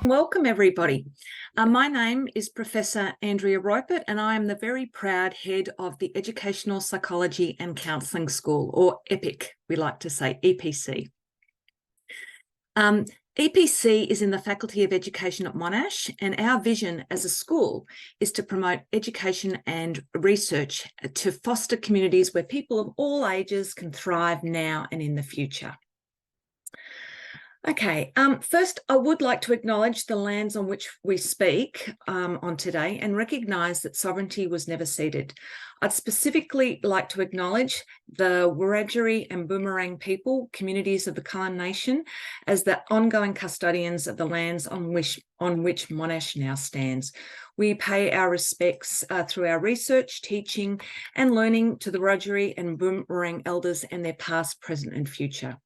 Welcome everybody. My name is Professor Andrea Roipert and I am the very proud head of the Educational Psychology and Counselling School, or EPIC, we like to say, EPC. EPC is in the Faculty of Education at Monash, and our vision as a school is to promote education and research to foster communities where people of all ages can thrive now and in the future. Okay, first I would like to acknowledge the lands on which we speak on today and recognise that sovereignty was never ceded. I'd specifically like to acknowledge the Wiradjuri and Boomerang people, communities of the Kulin Nation, as the ongoing custodians of the lands on which Monash now stands. We pay our respects through our research, teaching and learning to the Wiradjuri and Boomerang elders and their past, present and future.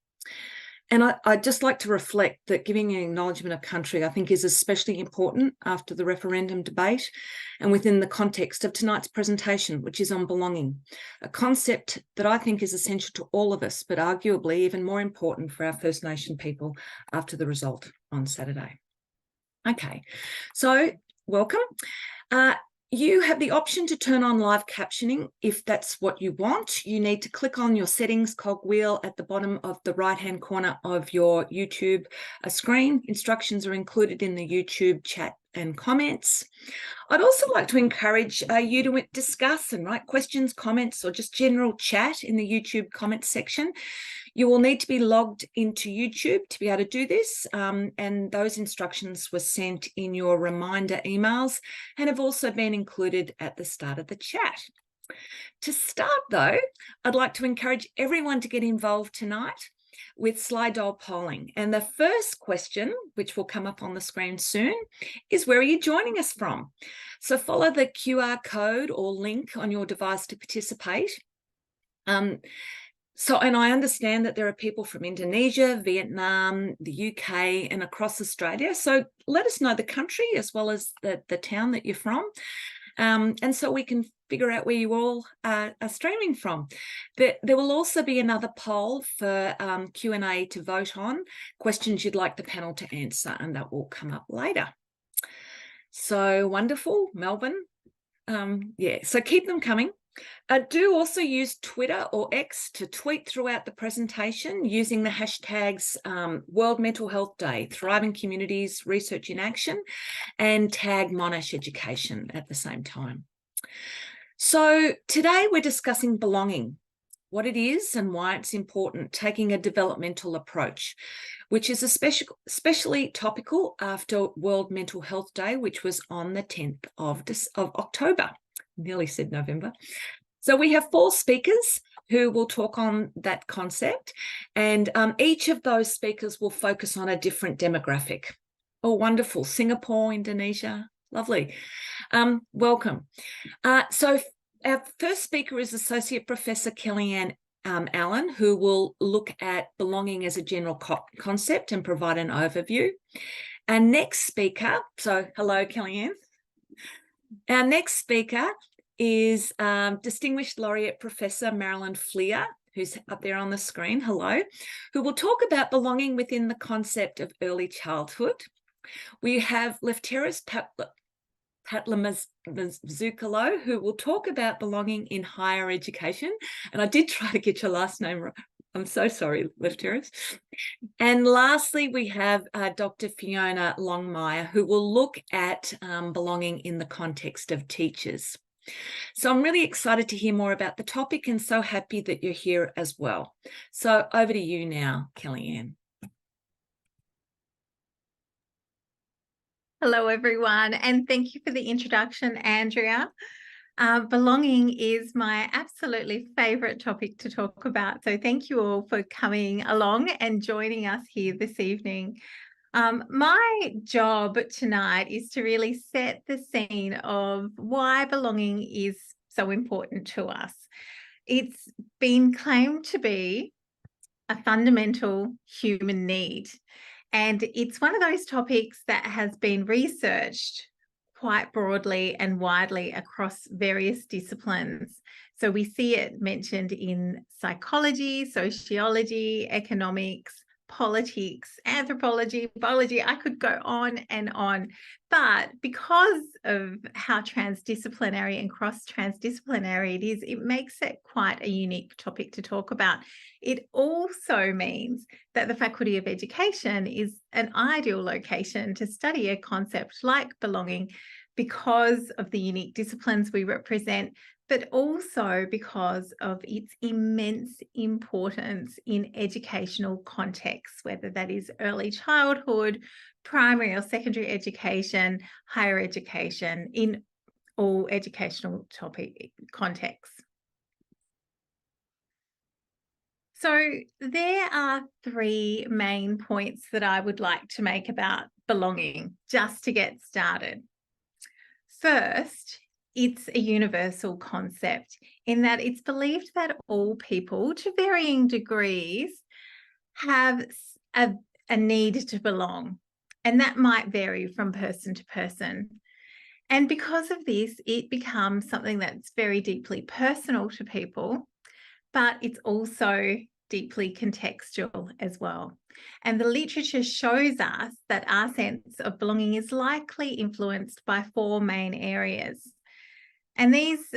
And I'd just like to reflect that giving an acknowledgement of country, I think, is especially important after the referendum debate and within the context of tonight's presentation, which is on belonging, a concept that I think is essential to all of us, but arguably even more important for our First Nation people after the result on Saturday. Okay, so welcome. You have the option to turn on live captioning if that's what you want. You need to click on your settings cogwheel at the bottom of the right-hand corner of your YouTube screen. Instructions are included in the YouTube chat and comments. I'd also like to encourage you to discuss and write questions, comments, or just general chat in the YouTube comments section. You will need to be logged into YouTube to be able to do this, and those instructions were sent in your reminder emails and have also been included at the start of the chat. To start though, I'd like to encourage everyone to get involved tonight with Slido polling. And the first question, which will come up on the screen soon, is where are you joining us from? So follow the QR code or link on your device to participate. And I understand that there are people from Indonesia, Vietnam, the UK, and across Australia. So let us know the country as well as the town that you're from. And so we can figure out where you all are streaming from. There will also be another poll for Q&A to vote on, questions you'd like the panel to answer, and that will come up later. So wonderful, Melbourne. Yeah, so keep them coming. Do also use Twitter or X to tweet throughout the presentation using the hashtags World Mental Health Day, Thriving Communities, Research in Action, and tag Monash Education at the same time. So today we're discussing belonging, what it is and why it's important, taking a developmental approach, which is especially topical after World Mental Health Day, which was on the 10th of October. Nearly said November. So we have 4 speakers who will talk on that concept, and each of those speakers will focus on a different demographic. Oh, wonderful. Singapore, Indonesia, lovely. Welcome. So our first speaker is Associate Professor Kellyanne Allen, who will look at belonging as a general concept and provide an overview. Our next speaker, so hello, Kellyanne. Our next speaker is Distinguished Laureate Professor Marilyn Fleer, who's up there on the screen, hello, who will talk about belonging within the concept of early childhood. We have Lefteris Patlamazukalo, who will talk about belonging in higher education. And I did try to get your last name right. I'm so sorry, Lefteris. And lastly, we have Dr. Fiona Longmire, who will look at belonging in the context of teachers. So I'm really excited to hear more about the topic and so happy that you're here as well. So over to you now, Kellyanne. Hello, everyone, and thank you for the introduction, Andrea. Belonging is my absolutely favourite topic to talk about. So thank you all for coming along and joining us here this evening. My job tonight is to really set the scene of why belonging is so important to us. It's been claimed to be a fundamental human need, and it's one of those topics that has been researched quite broadly and widely across various disciplines. So we see it mentioned in psychology, sociology, economics, politics, anthropology, biology. I could go on and on. But because of how transdisciplinary and cross-transdisciplinary it is, it makes it quite a unique topic to talk about. It also means that the Faculty of Education is an ideal location to study a concept like belonging because of the unique disciplines we represent, but also because of its immense importance in educational contexts, whether that is early childhood, primary or secondary education, higher education, in all educational topic contexts. So there are three main points that I would like to make about belonging, just to get started. First, it's a universal concept in that it's believed that all people, to varying degrees, have a need to belong, and that might vary from person to person. And because of this, it becomes something that's very deeply personal to people, but it's also deeply contextual as well. And the literature shows us that our sense of belonging is likely influenced by four main areas. And these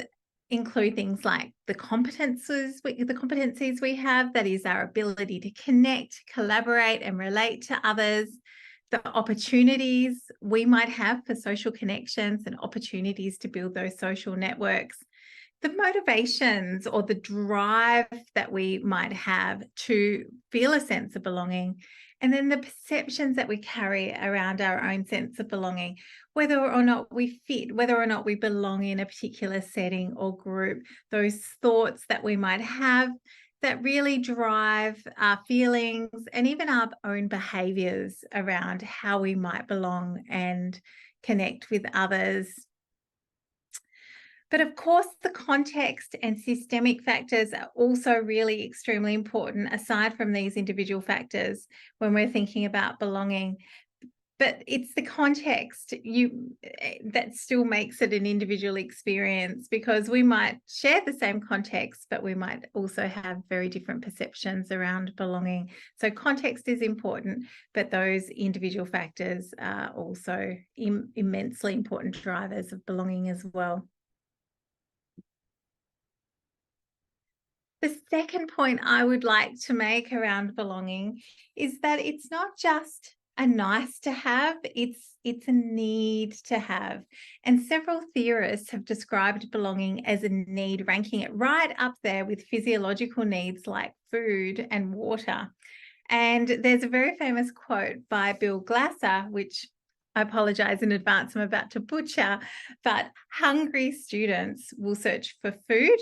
include things like the competencies we have, that is our ability to connect, collaborate, and relate to others, the opportunities we might have for social connections and opportunities to build those social networks, the motivations or the drive that we might have to feel a sense of belonging, and then the perceptions that we carry around our own sense of belonging, whether or not we fit, whether or not we belong in a particular setting or group, those thoughts that we might have that really drive our feelings and even our own behaviours around how we might belong and connect with others. But of course, the context and systemic factors are also really extremely important, aside from these individual factors, when we're thinking about belonging. But it's the context that still makes it an individual experience, because we might share the same context, but we might also have very different perceptions around belonging. So context is important, but those individual factors are also immensely important drivers of belonging as well. The second point I would like to make around belonging is that it's not just a nice to have, it's a need to have. And several theorists have described belonging as a need, ranking it right up there with physiological needs like food and water. And there's a very famous quote by Bill Glasser, which I apologize in advance, I'm about to butcher, but hungry students will search for food.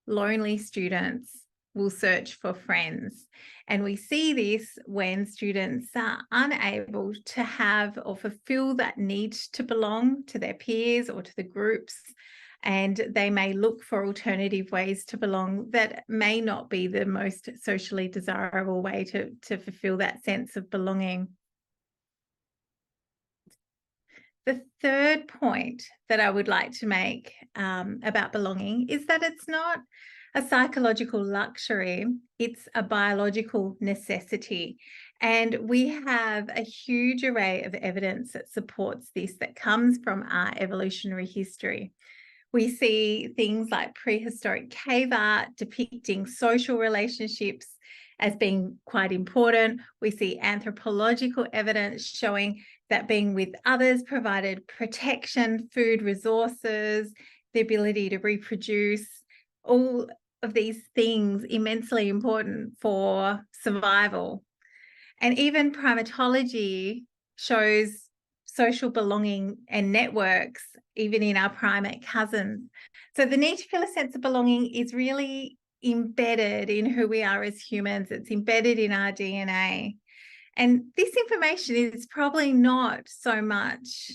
Lonely students will search for friends. And we see this when students are unable to have or fulfill that need to belong to their peers or to the groups. And they may look for alternative ways to belong that may not be the most socially desirable way to fulfill that sense of belonging. The third point that I would like to make about belonging is that it's not a psychological luxury, it's a biological necessity. And we have a huge array of evidence that supports this, that comes from our evolutionary history. We see things like prehistoric cave art depicting social relationships as being quite important. We see anthropological evidence showing that being with others provided protection, food, resources, the ability to reproduce, all of these things immensely important for survival. And even primatology shows social belonging and networks, even in our primate cousins. So the need to feel a sense of belonging is really embedded in who we are as humans. It's embedded in our DNA. And this information is probably not so much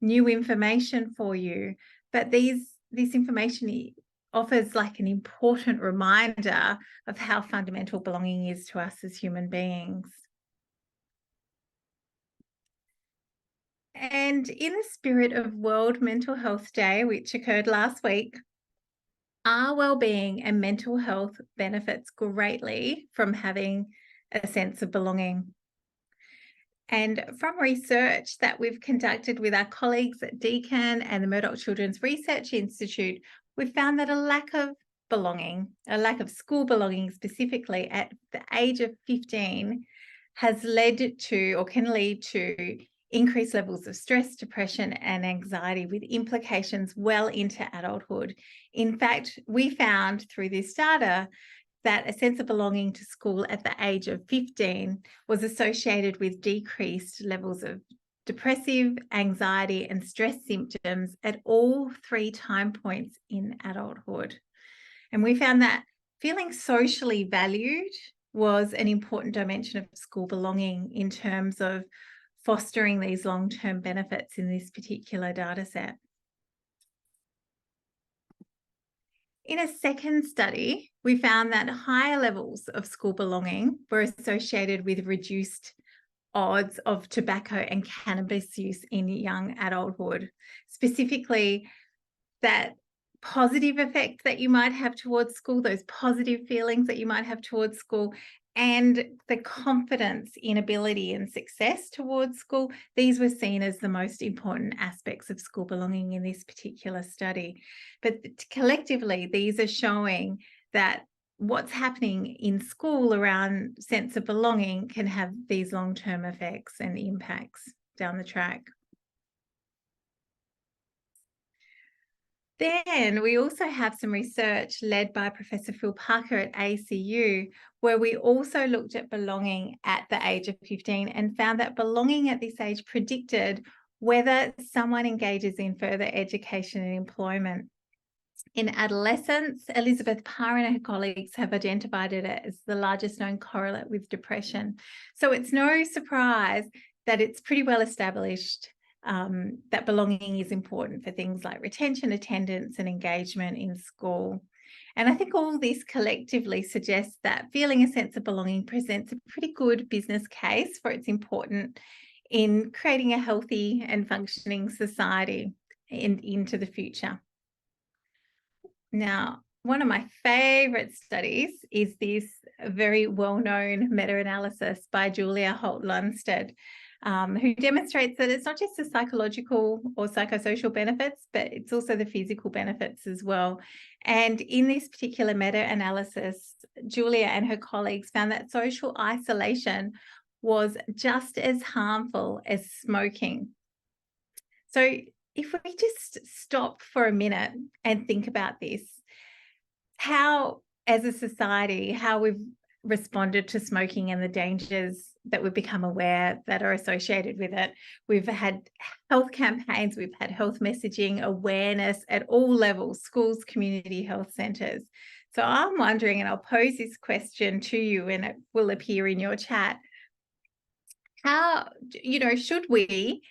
new information for you, but this information offers like an important reminder of how fundamental belonging is to us as human beings. And in the spirit of World Mental Health Day, which occurred last week, our wellbeing and mental health benefits greatly from having a sense of belonging. And from research that we've conducted with our colleagues at Deakin and the Murdoch Children's Research Institute, we've found that a lack of belonging, a lack of school belonging specifically at the age of 15 has led to, or can lead to, increased levels of stress, depression, and anxiety with implications well into adulthood. In fact, we found through this data that a sense of belonging to school at the age of 15 was associated with decreased levels of depressive, anxiety, and stress symptoms at all 3 time points in adulthood. And we found that feeling socially valued was an important dimension of school belonging in terms of fostering these long-term benefits in this particular data set. In a second study, we found that higher levels of school belonging were associated with reduced odds of tobacco and cannabis use in young adulthood, specifically that positive effect that you might have towards school, those positive feelings that you might have towards school, and the confidence in ability and success towards school. These were seen as the most important aspects of school belonging in this particular study. But collectively, these are showing that what's happening in school around sense of belonging can have these long-term effects and impacts down the track. Then we also have some research led by Professor Phil Parker at ACU, where we also looked at belonging at the age of 15 and found that belonging at this age predicted whether someone engages in further education and employment. In adolescence, Elizabeth Parr and her colleagues have identified it as the largest known correlate with depression. So it's no surprise that it's pretty well established that belonging is important for things like retention, attendance, and engagement in school. And I think all this collectively suggests that feeling a sense of belonging presents a pretty good business case for its importance in creating a healthy and functioning society into the future. Now, one of my favourite studies is this very well-known meta-analysis by Julia Holt-Lunstead, who demonstrates that it's not just the psychological or psychosocial benefits, but it's also the physical benefits as well. And in this particular meta-analysis, Julia and her colleagues found that social isolation was just as harmful as smoking. So if we just stop for a minute and think about this, how, as a society, how we've responded to smoking and the dangers that we've become aware that are associated with it. We've had health campaigns, we've had health messaging, awareness at all levels, schools, community health centres. So I'm wondering, and I'll pose this question to you and it will appear in your chat, how, should we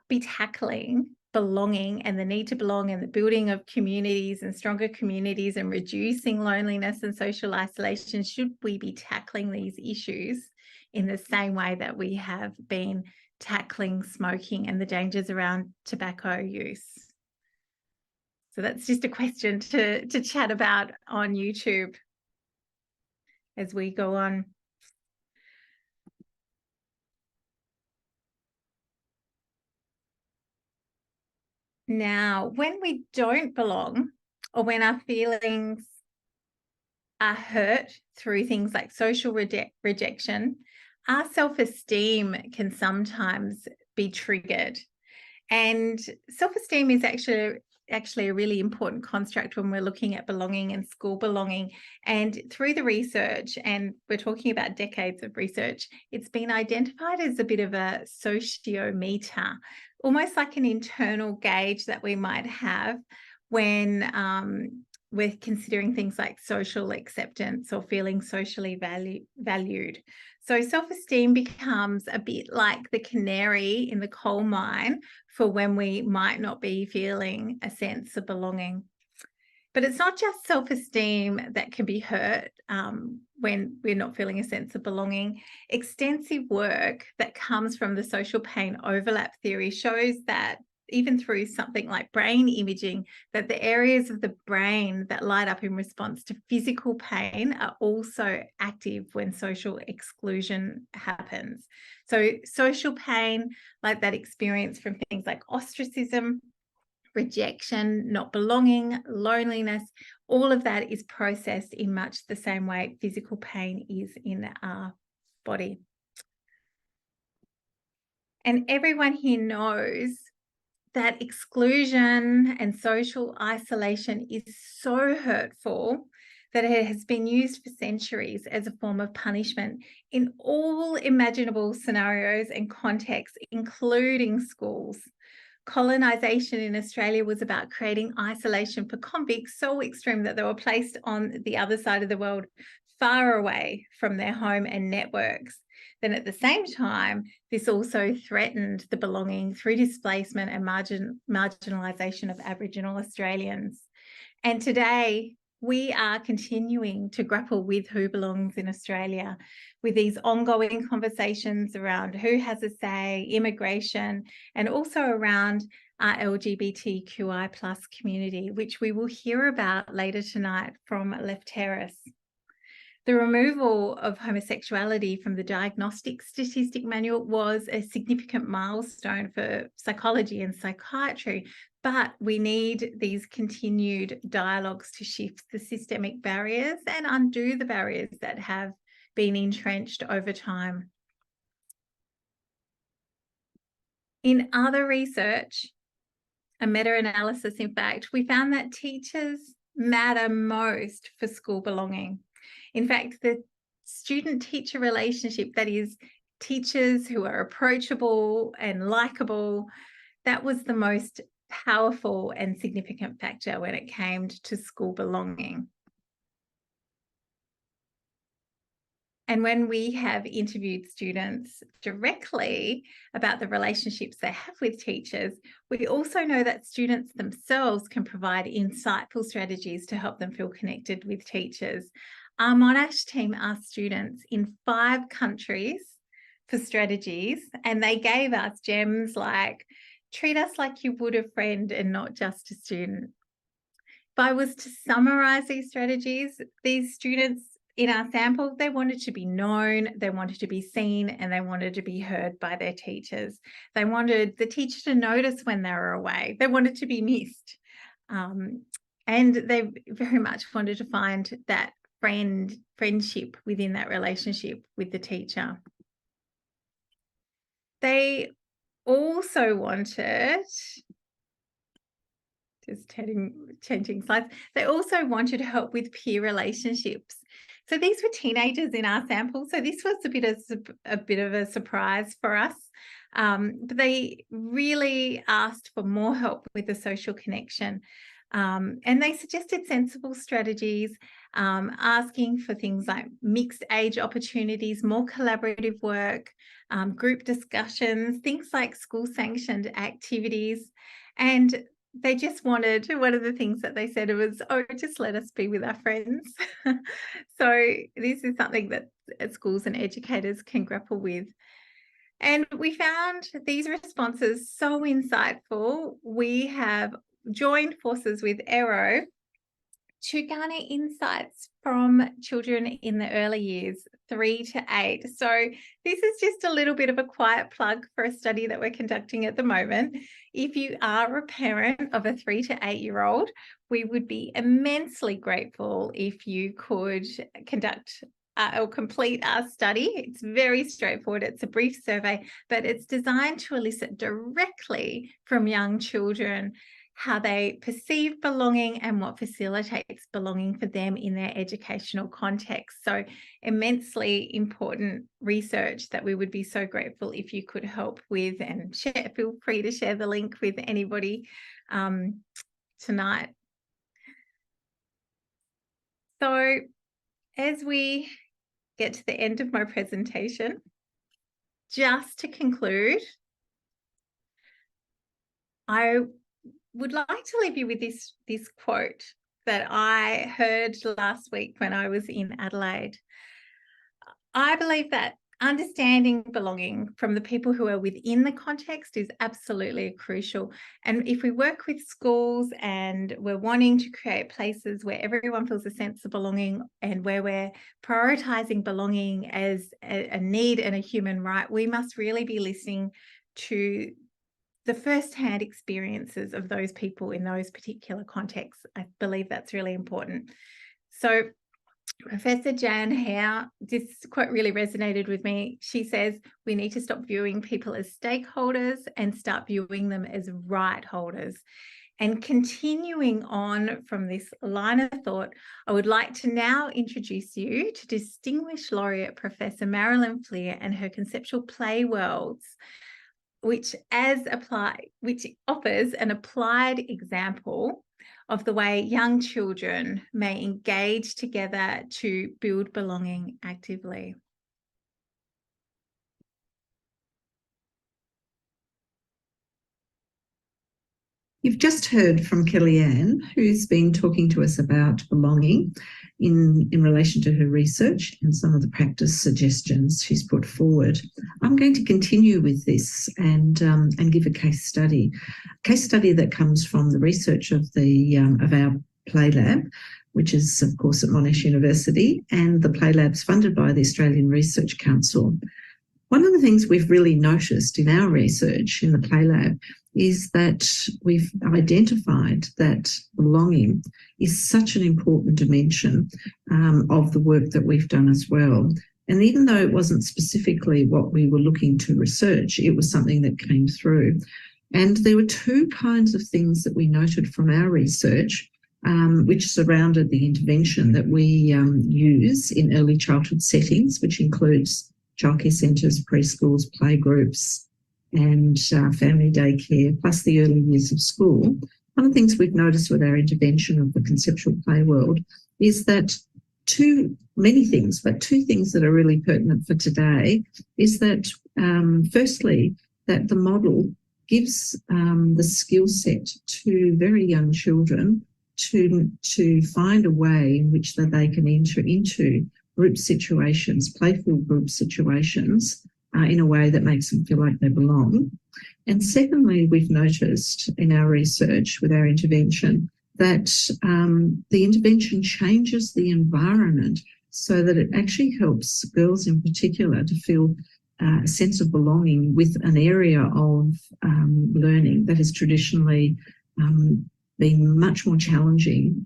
be tackling belonging and the need to belong and the building of communities and stronger communities and reducing loneliness and social isolation? Should we be tackling these issues in the same way that we have been tackling smoking and the dangers around tobacco use? So that's just a question to chat about on YouTube as we go on. Now, when we don't belong, or when our feelings are hurt through things like social rejection, our self-esteem can sometimes be triggered. And self-esteem is actually a really important construct when we're looking at belonging and school belonging. And through the research, and we're talking about decades of research, it's been identified as a bit of a sociometer, almost like an internal gauge that we might have when we're considering things like social acceptance or feeling socially valued. So self-esteem becomes a bit like the canary in the coal mine for when we might not be feeling a sense of belonging. But it's not just self-esteem that can be hurt when we're not feeling a sense of belonging. Extensive work that comes from the social pain overlap theory shows that even through something like brain imaging, that the areas of the brain that light up in response to physical pain are also active when social exclusion happens. So social pain, like that experience from things like ostracism, rejection, not belonging, loneliness, all of that is processed in much the same way physical pain is in our body. And everyone here knows that exclusion and social isolation is so hurtful that it has been used for centuries as a form of punishment in all imaginable scenarios and contexts, including schools. Colonisation in Australia was about creating isolation for convicts so extreme that they were placed on the other side of the world, far away from their home and networks. Then at the same time, this also threatened the belonging through displacement and marginalisation of Aboriginal Australians. And today, we are continuing to grapple with who belongs in Australia, with these ongoing conversations around who has a say, immigration, and also around our LGBTQI plus community, which we will hear about later tonight from Left Terrace. The removal of homosexuality from the Diagnostic Statistic Manual was a significant milestone for psychology and psychiatry, but we need these continued dialogues to shift the systemic barriers and undo the barriers that have been entrenched over time. In other research, a meta-analysis, in fact, we found that teachers matter most for school belonging. In fact, the student-teacher relationship, that is, teachers who are approachable and likable, that was the most powerful and significant factor when it came to school belonging. And when we have interviewed students directly about the relationships they have with teachers, we also know that students themselves can provide insightful strategies to help them feel connected with teachers. Our Monash team asked students in 5 countries for strategies, and they gave us gems like, treat us like you would a friend and not just a student. If I was to summarise these strategies, these students in our sample, they wanted to be known, they wanted to be seen, and they wanted to be heard by their teachers. They wanted the teacher to notice when they were away. They wanted to be missed. And they very much wanted to find that friendship within that relationship with the teacher. They also wanted, just changing slides, they also wanted help with peer relationships. So these were teenagers in our sample. So this was a bit of a surprise for us. But they really asked for more help with the social connection. And they suggested sensible strategies, asking for things like mixed age opportunities, more collaborative work, group discussions, things like school sanctioned activities. And they just wanted, one of the things that they said was, oh, just let us be with our friends. So this is something that schools and educators can grapple with. And we found these responses so insightful. We have joined forces with Aero to garner insights from children in the early years, 3 to 8. So this is just a little bit of a quiet plug for a study that we're conducting at the moment. If you are a parent of a 3 to 8-year-old, we would be immensely grateful if you could conduct or complete our study. It's very straightforward. It's a brief survey, but it's designed to elicit directly from young children how they perceive belonging and what facilitates belonging for them in their educational context. So immensely important research that we would be so grateful if you could help with, and feel free to share the link with anybody tonight. So as we get to the end of my presentation, just to conclude, I would like to leave you with this quote that I heard last week when I was in Adelaide. I believe that understanding belonging from the people who are within the context is absolutely crucial. And if we work with schools and we're wanting to create places where everyone feels a sense of belonging and where we're prioritizing belonging as a need and a human right, we must really be listening to the first-hand experiences of those people in those particular contexts. I believe that's really important. So Professor Jan Hare, this quote really resonated with me. She says, we need to stop viewing people as stakeholders and start viewing them as right holders. And continuing on from this line of thought, I would like to now introduce you to Distinguished Laureate Professor Marilyn Fleer and her conceptual play worlds, which offers an applied example of the way young children may engage together to build belonging actively. You've just heard from Kellyanne, who's been talking to us about belonging in relation to her research and some of the practice suggestions she's put forward. I'm going to continue with this and give a case study that comes from the research of our Play Lab, which is, of course, at Monash University, and the Play Lab's funded by the Australian Research Council. One of the things we've really noticed in our research in the Play Lab is that we've identified that belonging is such an important dimension of the work that we've done as well. And even though it wasn't specifically what we were looking to research, it was something that came through. And there were two kinds of things that we noted from our research, which surrounded the intervention that we use in early childhood settings, which includes childcare centres, preschools, playgroups, and family daycare, plus the early years of school. One of the things we've noticed with our intervention of the conceptual play world is that two things that are really pertinent for today is that, firstly, that the model gives the skill set to very young children to find a way in which that they can enter into group situations, playful group situations, in a way that makes them feel like they belong. And secondly, we've noticed in our research with our intervention that the intervention changes the environment so that it actually helps girls in particular to feel a sense of belonging with an area of learning that has traditionally been much more challenging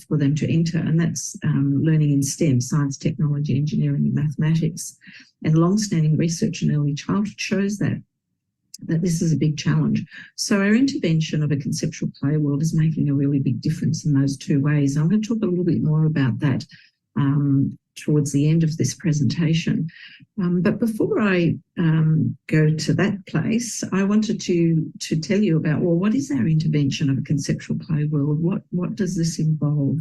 for them to enter, and that's learning in STEM, science, technology, engineering and mathematics. And long-standing research in early childhood shows that this is a big challenge. So our intervention of a conceptual play world is making a really big difference in those two ways. I'm going to talk a little bit more about that towards the end of this presentation. But before I go to that place, I wanted to tell you about, well, what is our intervention of a conceptual play world? What does this involve?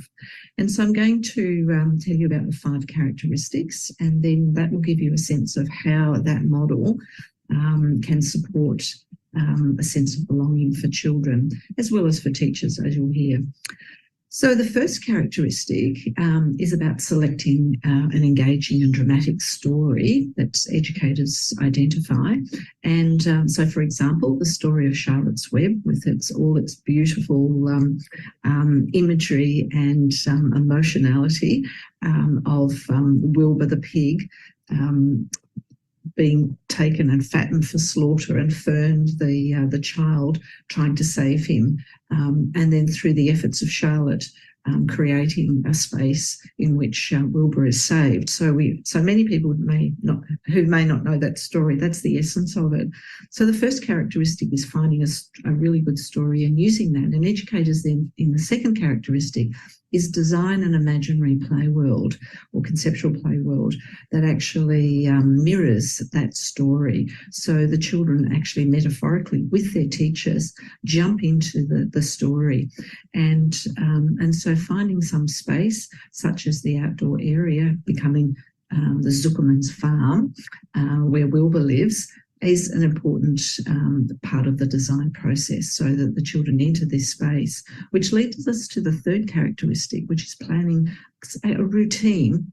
And so I'm going to tell you about the 5 characteristics, and then that will give you a sense of how that model can support a sense of belonging for children, as well as for teachers, as you'll hear. So the first characteristic is about selecting an engaging and dramatic story that educators identify. And so, for example, the story of Charlotte's Web, with all its beautiful imagery and emotionality of Wilbur the pig, being taken and fattened for slaughter, and Fern, the child, trying to save him, and then through the efforts of Charlotte, creating a space in which Wilbur is saved. So many people who may not know that story, that's the essence of it. So the first characteristic is finding a really good story and using that. And educators then, in the second characteristic, is design an imaginary play world or conceptual play world that actually mirrors that story. So the children actually metaphorically with their teachers jump into the story. And so finding some space, such as the outdoor area, becoming the Zuckerman's farm, where Wilbur lives, is an important part of the design process, so that the children enter this space, which leads us to the third characteristic, which is planning a routine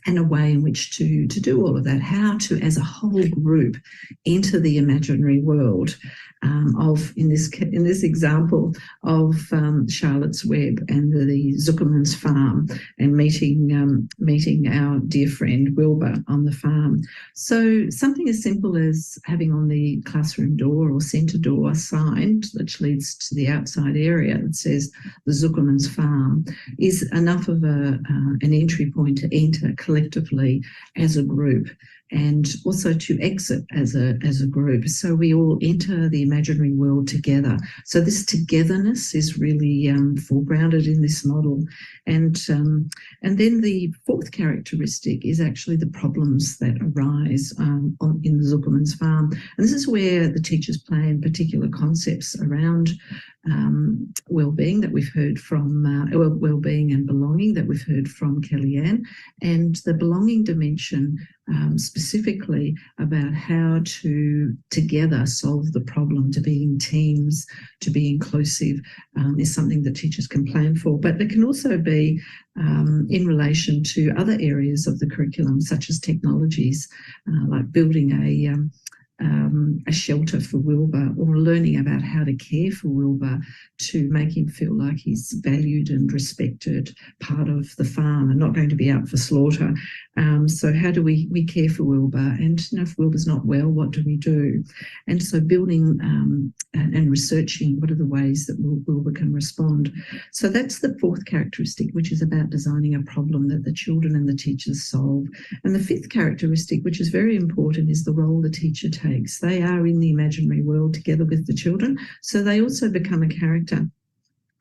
a way in which to do all of that, how to, as a whole group, enter the imaginary world of, in this example, of Charlotte's Web and the Zuckerman's farm, and meeting our dear friend Wilbur on the farm. So something as simple as having on the classroom door or centre door a sign which leads to the outside area that says the Zuckerman's farm is enough of an entry point to enter collectively as a group, and also to exit as a group. So we all enter the imaginary world together. So this togetherness is really foregrounded in this model. And then the fourth characteristic is actually the problems that arise in the Zuckerman's farm. And this is where the teachers plan particular concepts around wellbeing that we've heard from, wellbeing and belonging that we've heard from Kellyanne, and the belonging dimension specifically about how to together solve the problem, to be in teams, to be inclusive, is something that teachers can plan for. But it can also be in relation to other areas of the curriculum, such as technologies, like building a shelter for Wilbur, or learning about how to care for Wilbur to make him feel like he's valued and respected, part of the farm and not going to be out for slaughter. So how do we care for Wilbur? And if Wilbur's not well, what do we do? And so building and researching what are the ways that Wilbur can respond. So that's the fourth characteristic, which is about designing a problem that the children and the teachers solve. And the fifth characteristic, which is very important, is the role the teacher takes. They are in the imaginary world together with the children, so they also become a character,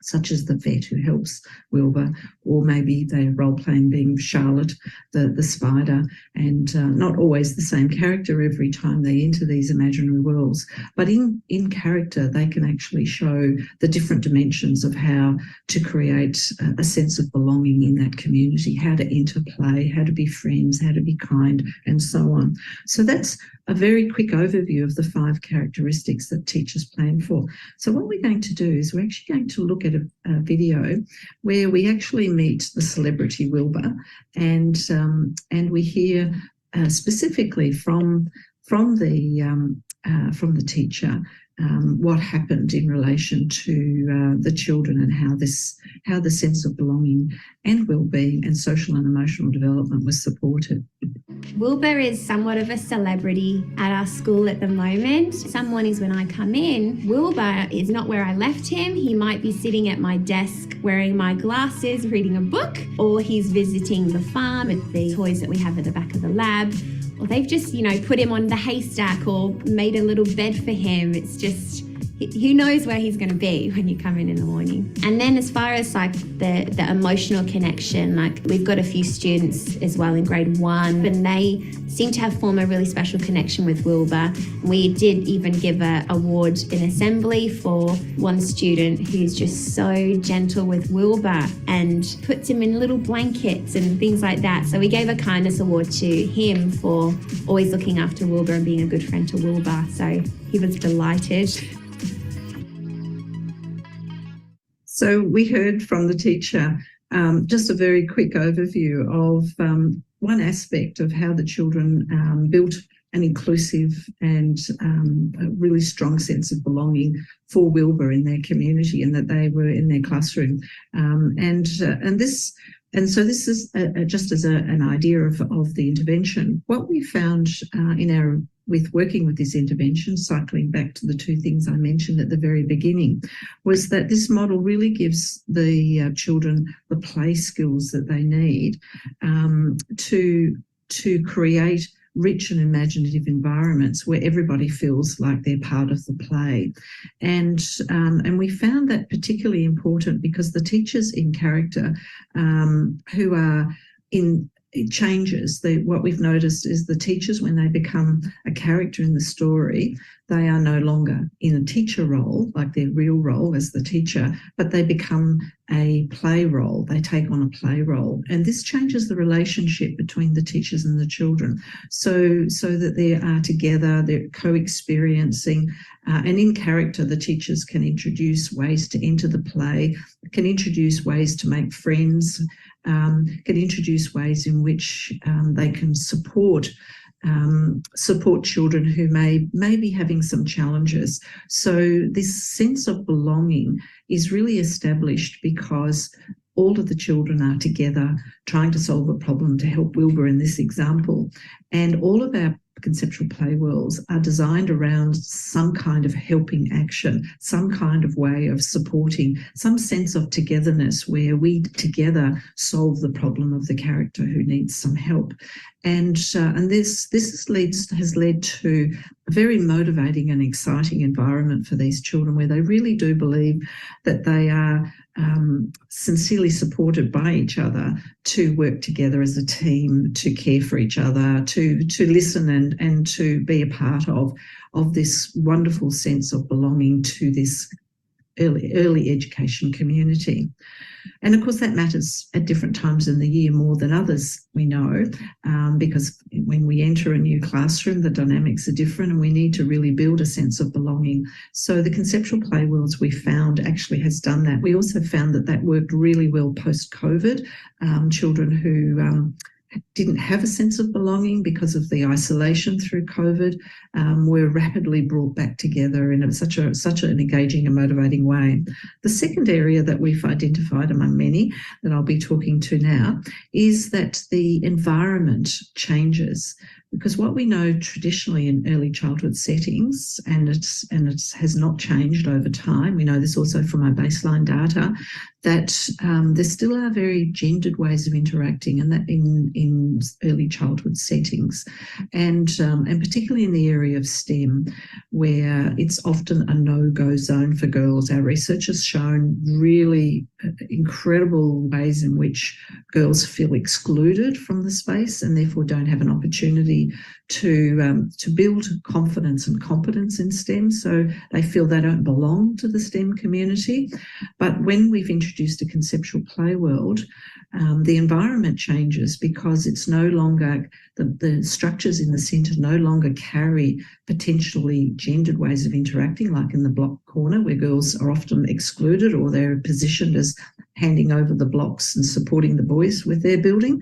such as the vet who helps Wilbur, or maybe they're role-playing being Charlotte, the spider, and not always the same character every time they enter these imaginary worlds. But in character, they can actually show the different dimensions of how to create a sense of belonging in that community, how to interplay, how to be friends, how to be kind, and so on. So that's a very quick overview of the 5 characteristics that teachers plan for. So what we're going to do is we're actually going to look at a video where we actually meet the celebrity Wilbur, and we hear specifically from the teacher what happened in relation to the children, and how the sense of belonging and well-being and social and emotional development was supported. Wilbur is somewhat of a celebrity at our school at the moment. Some mornings when I come in, Wilbur is not where I left him. He might be sitting at my desk wearing my glasses, reading a book, or he's visiting the farm with the toys that we have at the back of the lab. Or they've just, put him on the haystack or made a little bed for him. It's just, who knows where he's going to be when you come in the morning. And then as far as like the emotional connection, like we've got a few students as well in grade 1, and they seem to form a really special connection with Wilbur. We did even give an award in assembly for one student who's just so gentle with Wilbur and puts him in little blankets and things like that. So we gave a kindness award to him for always looking after Wilbur and being a good friend to Wilbur. So he was delighted. So we heard from the teacher just a very quick overview of one aspect of how the children built an inclusive and a really strong sense of belonging for Wilbur in their community, and that they were in their classroom. So this is just as an idea of the intervention. What we found with working with this intervention, cycling back to the 2 things I mentioned at the very beginning, was that this model really gives the children the play skills that they need to create rich and imaginative environments where everybody feels like they're part of the play. And we found that particularly important because the teachers in character who are in changes, what we've noticed is the teachers, when they become a character in the story, they are no longer in a teacher role, like their real role as the teacher, but they become a play role. They take on a play role. And this changes the relationship between the teachers and the children so that they are together, they're co-experiencing, and in character, the teachers can introduce ways to enter the play, can introduce ways to make friends, can introduce ways in which they can support children who may be having some challenges. So this sense of belonging is really established because all of the children are together trying to solve a problem to help Wilbur in this example. And all of our conceptual play worlds are designed around some kind of helping action, some kind of way of supporting, some sense of togetherness where we together solve the problem of the character who needs some help. And this has led to a very motivating and exciting environment for these children where they really do believe that they are sincerely supported by each other to work together as a team, to care for each other, to listen and to be a part of this wonderful sense of belonging to this early education community. And of course that matters at different times in the year more than others, we know, because when we enter a new classroom, the dynamics are different and we need to really build a sense of belonging. So the conceptual play worlds we found actually has done that. We also found that worked really well post-COVID. Children who didn't have a sense of belonging because of the isolation through COVID were rapidly brought back together in such an engaging and motivating way. The second area that we've identified among many that I'll be talking to now is that the environment changes. Because what we know traditionally in early childhood settings, and it has not changed over time, we know this also from our baseline data, that there still are very gendered ways of interacting, and that in early childhood settings, and particularly in the area of STEM, where it's often a no-go zone for girls. Our research has shown really incredible ways in which girls feel excluded from the space and therefore don't have an opportunity to build confidence and competence in STEM. So they feel they don't belong to the STEM community. But when we've introduced a conceptual play world, the environment changes because it's no longer, the structures in the centre no longer carry potentially gendered ways of interacting, like in the block corner where girls are often excluded or they're positioned as handing over the blocks and supporting the boys with their building.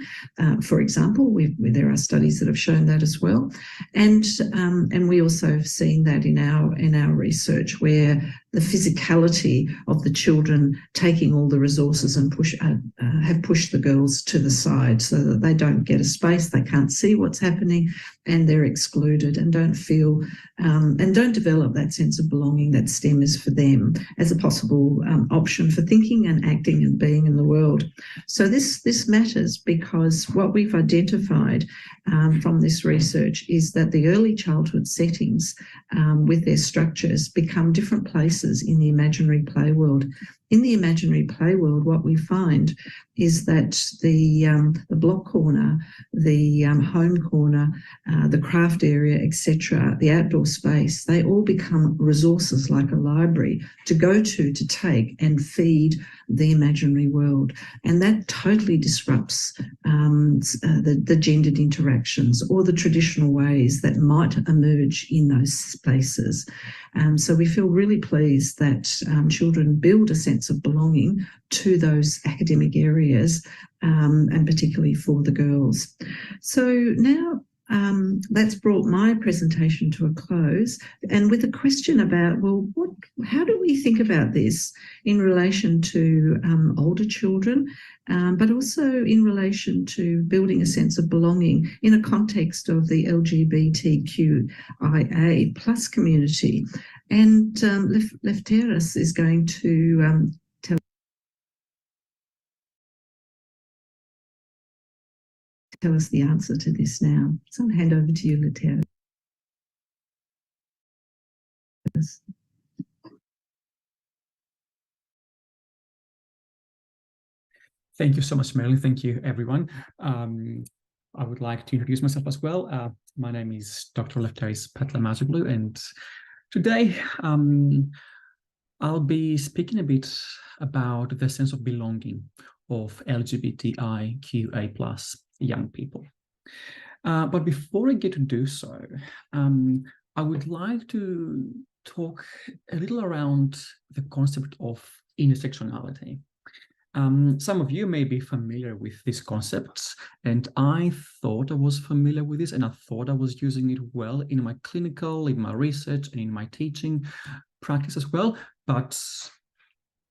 For example, there are studies that have shown that as well. And we also have seen that in our research where the physicality of the children taking all the resources and have pushed the girls to the side so that they don't get a space, they can't see what's happening, and they're excluded and don't feel and don't develop that sense of belonging that STEM is for them as a possible option for thinking and acting and being in the world. So this matters because what we've identified from this research is that the early childhood settings with their structures become different places in the imaginary play world. In the imaginary play world, what we find is that the block corner, the home corner, the craft area, etc., the outdoor space, they all become resources like a library to go to take and feed the imaginary world. And that totally disrupts the gendered interactions or the traditional ways that might emerge in those spaces. So we feel really pleased that children build a sense of belonging to those academic areas, and particularly for the girls. So now that's brought my presentation to a close, and with a question about, well, how do we think about this in relation to older children, but also in relation to building a sense of belonging in a context of the LGBTQIA plus community. And Lefteris is going to tell us the answer to this now. So I'll hand over to you, Lefteris. Thank you so much, Marilyn. Thank you, everyone. I would like to introduce myself as well. My name is Dr. Lefteris Patlamazoglu, and today I'll be speaking a bit about the sense of belonging of LGBTIQA plus young people. But before I get to do so, I would like to talk a little around the concept of intersectionality. Some of you may be familiar with these concepts, and I thought I was familiar with this, and I thought I was using it well in my clinical, in my research, and in my teaching practice as well, but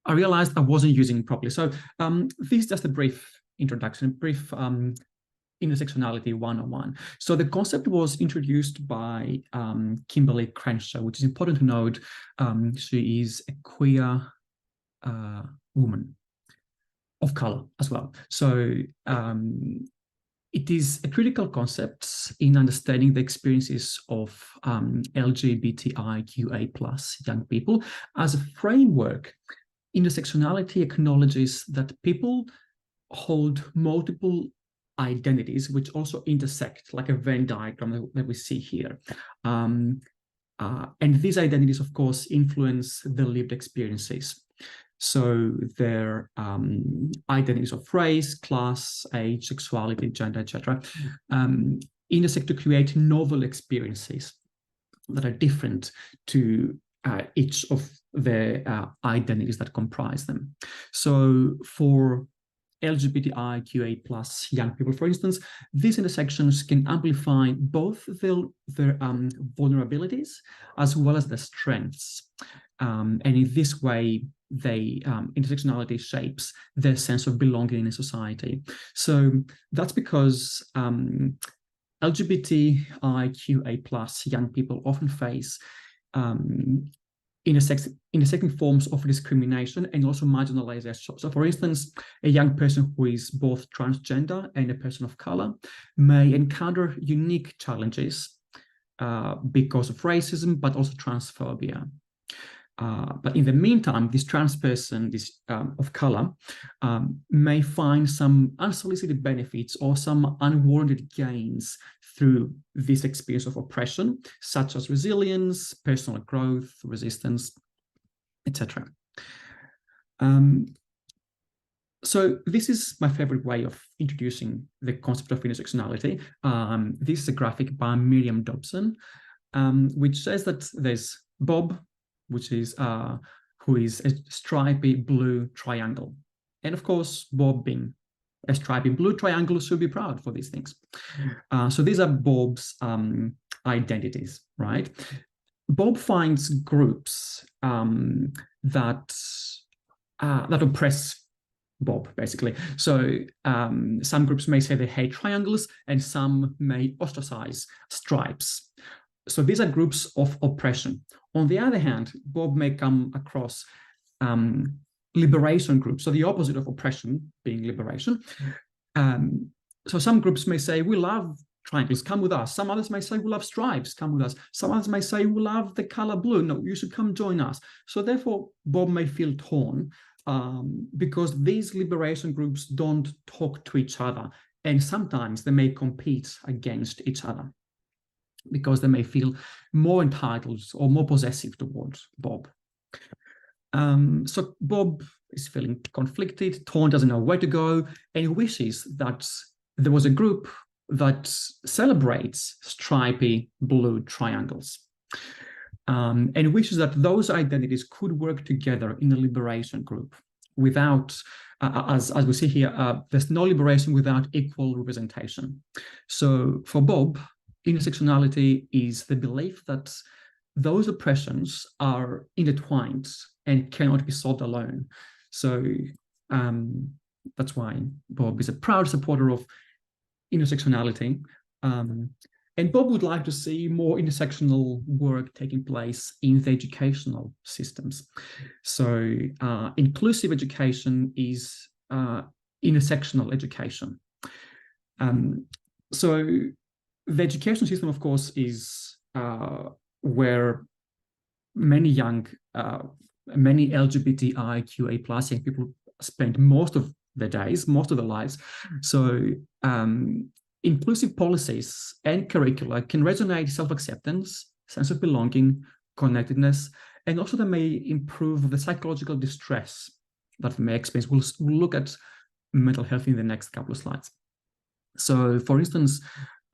I realized I wasn't using it properly. So this is just a brief introduction, a brief intersectionality 101. So the concept was introduced by Kimberly Crenshaw, which is important to note. She is a queer woman of color as well. So it is a critical concept in understanding the experiences of LGBTIQA+ young people. As a framework, intersectionality acknowledges that people hold multiple identities which also intersect, like a Venn diagram that we see here. And these identities, of course, influence the lived experiences. So their identities of race, class, age, sexuality, gender, etc., intersect to create novel experiences that are different to each of the identities that comprise them. So for LGBTIQA+ young people, for instance, these intersections can amplify both their vulnerabilities as well as their strengths. And in this way, intersectionality shapes their sense of belonging in society. So that's because LGBTIQA+ young people often face intersecting forms of discrimination and also marginalization. So for instance, a young person who is both transgender and a person of color may encounter unique challenges because of racism, but also transphobia. But in the meantime, this trans person, this of color, may find some unsolicited benefits or some unwarranted gains through this experience of oppression, such as resilience, personal growth, resistance, etc. So this is my favorite way of introducing the concept of intersectionality. This is a graphic by Miriam Dobson, which says that there's Bob, which is who is a stripy blue triangle. And of course, Bob being a stripy blue triangle should be proud for these things. So these are Bob's identities, right? Bob finds groups that oppress Bob, basically. So some groups may say they hate triangles and some may ostracize stripes. So these are groups of oppression. On the other hand, Bob may come across liberation groups, so the opposite of oppression being liberation. So some groups may say, we love triangles, come with us. Some others may say, we love stripes, come with us. Some others may say, we love the color blue, no, you should come join us. So therefore, Bob may feel torn because these liberation groups don't talk to each other, and sometimes they may compete against each other, because they may feel more entitled or more possessive towards Bob. So Bob is feeling conflicted, torn, doesn't know where to go, and he wishes that there was a group that celebrates stripy blue triangles. And he wishes that those identities could work together in a liberation group without, as we see here, there's no liberation without equal representation. So for Bob, intersectionality is the belief that those oppressions are intertwined and cannot be solved alone. So that's why Bob is a proud supporter of intersectionality. And Bob would like to see more intersectional work taking place in the educational systems. So inclusive education is intersectional education. So the education system, of course, is where many LGBTIQA+ young people spend most of their days, most of their lives. So inclusive policies and curricula can resonate self-acceptance, sense of belonging, connectedness, and also they may improve the psychological distress that they may experience. We'll look at mental health in the next couple of slides. So, for instance,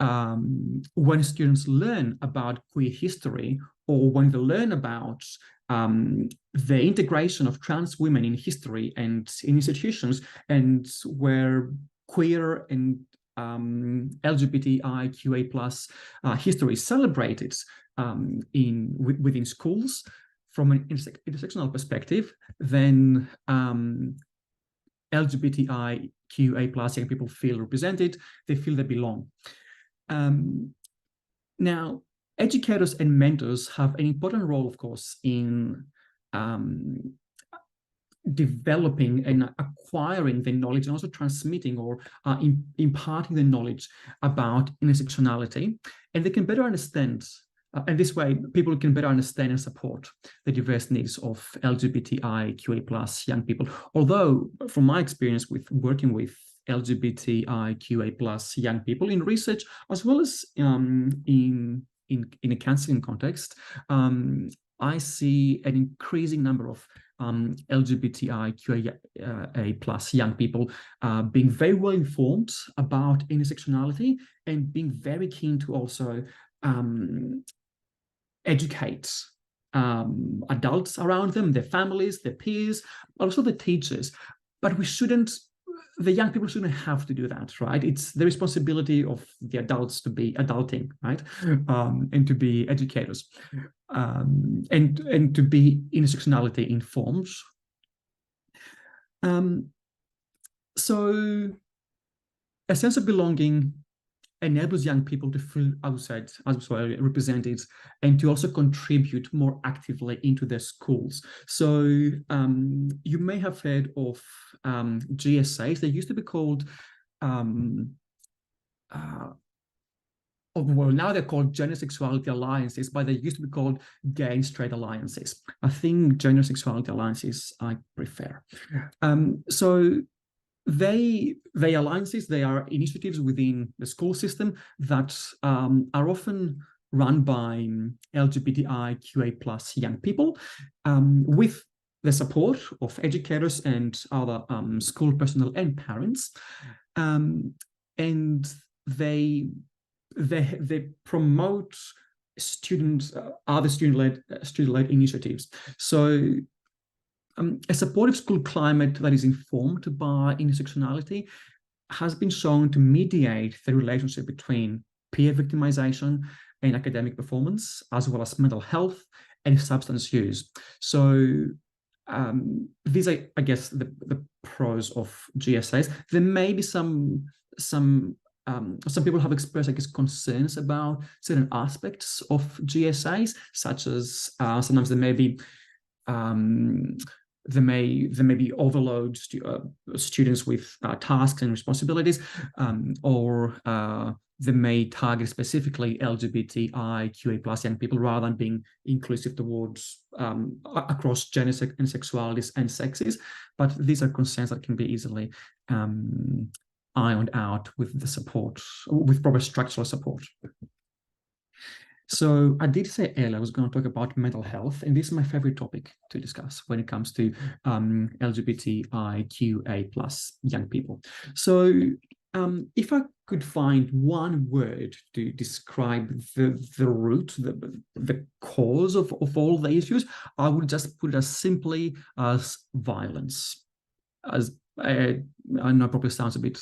when students learn about queer history, or when they learn about the integration of trans women in history and in institutions, and where queer and LGBTIQA plus history is celebrated within schools from an intersectional perspective, then LGBTIQA plus young people feel represented, they feel they belong. Now, educators and mentors have an important role, of course, in developing and acquiring the knowledge and also transmitting or imparting the knowledge about intersectionality. And they can better understand, and this way people can better understand and support the diverse needs of LGBTIQA plus young people. Although from my experience with working with LGBTIQA plus young people in research, as well as in a counselling context, I see an increasing number of LGBTIQIA plus young people being very well informed about intersectionality and being very keen to also educate adults around them, their families, their peers, also the teachers. But the young people shouldn't have to do that, right? It's the responsibility of the adults to be adulting, right? And to be educators, and to be intersectionality informed. So a sense of belonging enables young people to feel outside, as well, represented, and to also contribute more actively into their schools. So you may have heard of GSAs. They used to be called, well, now they're called gender sexuality alliances, but they used to be called gay and straight alliances. I think gender sexuality alliances I prefer. So they alliances, they are initiatives within the school system that are often run by LGBTIQA plus young people, with the support of educators and other school personnel and parents, and they promote other student-led initiatives. So a supportive school climate that is informed by intersectionality has been shown to mediate the relationship between peer victimization and academic performance, as well as mental health and substance use. So these are, I guess, the pros of GSAs. There may be some people have expressed, I guess, concerns about certain aspects of GSAs, such as sometimes there may be overload students with tasks and responsibilities, or they may target specifically LGBTIQA plus young people rather than being inclusive towards across genders and sexualities and sexes. But these are concerns that can be easily ironed out with the support, with proper structural support. So I did say earlier I was going to talk about mental health, and this is my favorite topic to discuss when it comes to LGBTIQA plus young people. So if I could find one word to describe the root, the cause of all the issues, I would just put it as simply as violence. I know it probably sounds a bit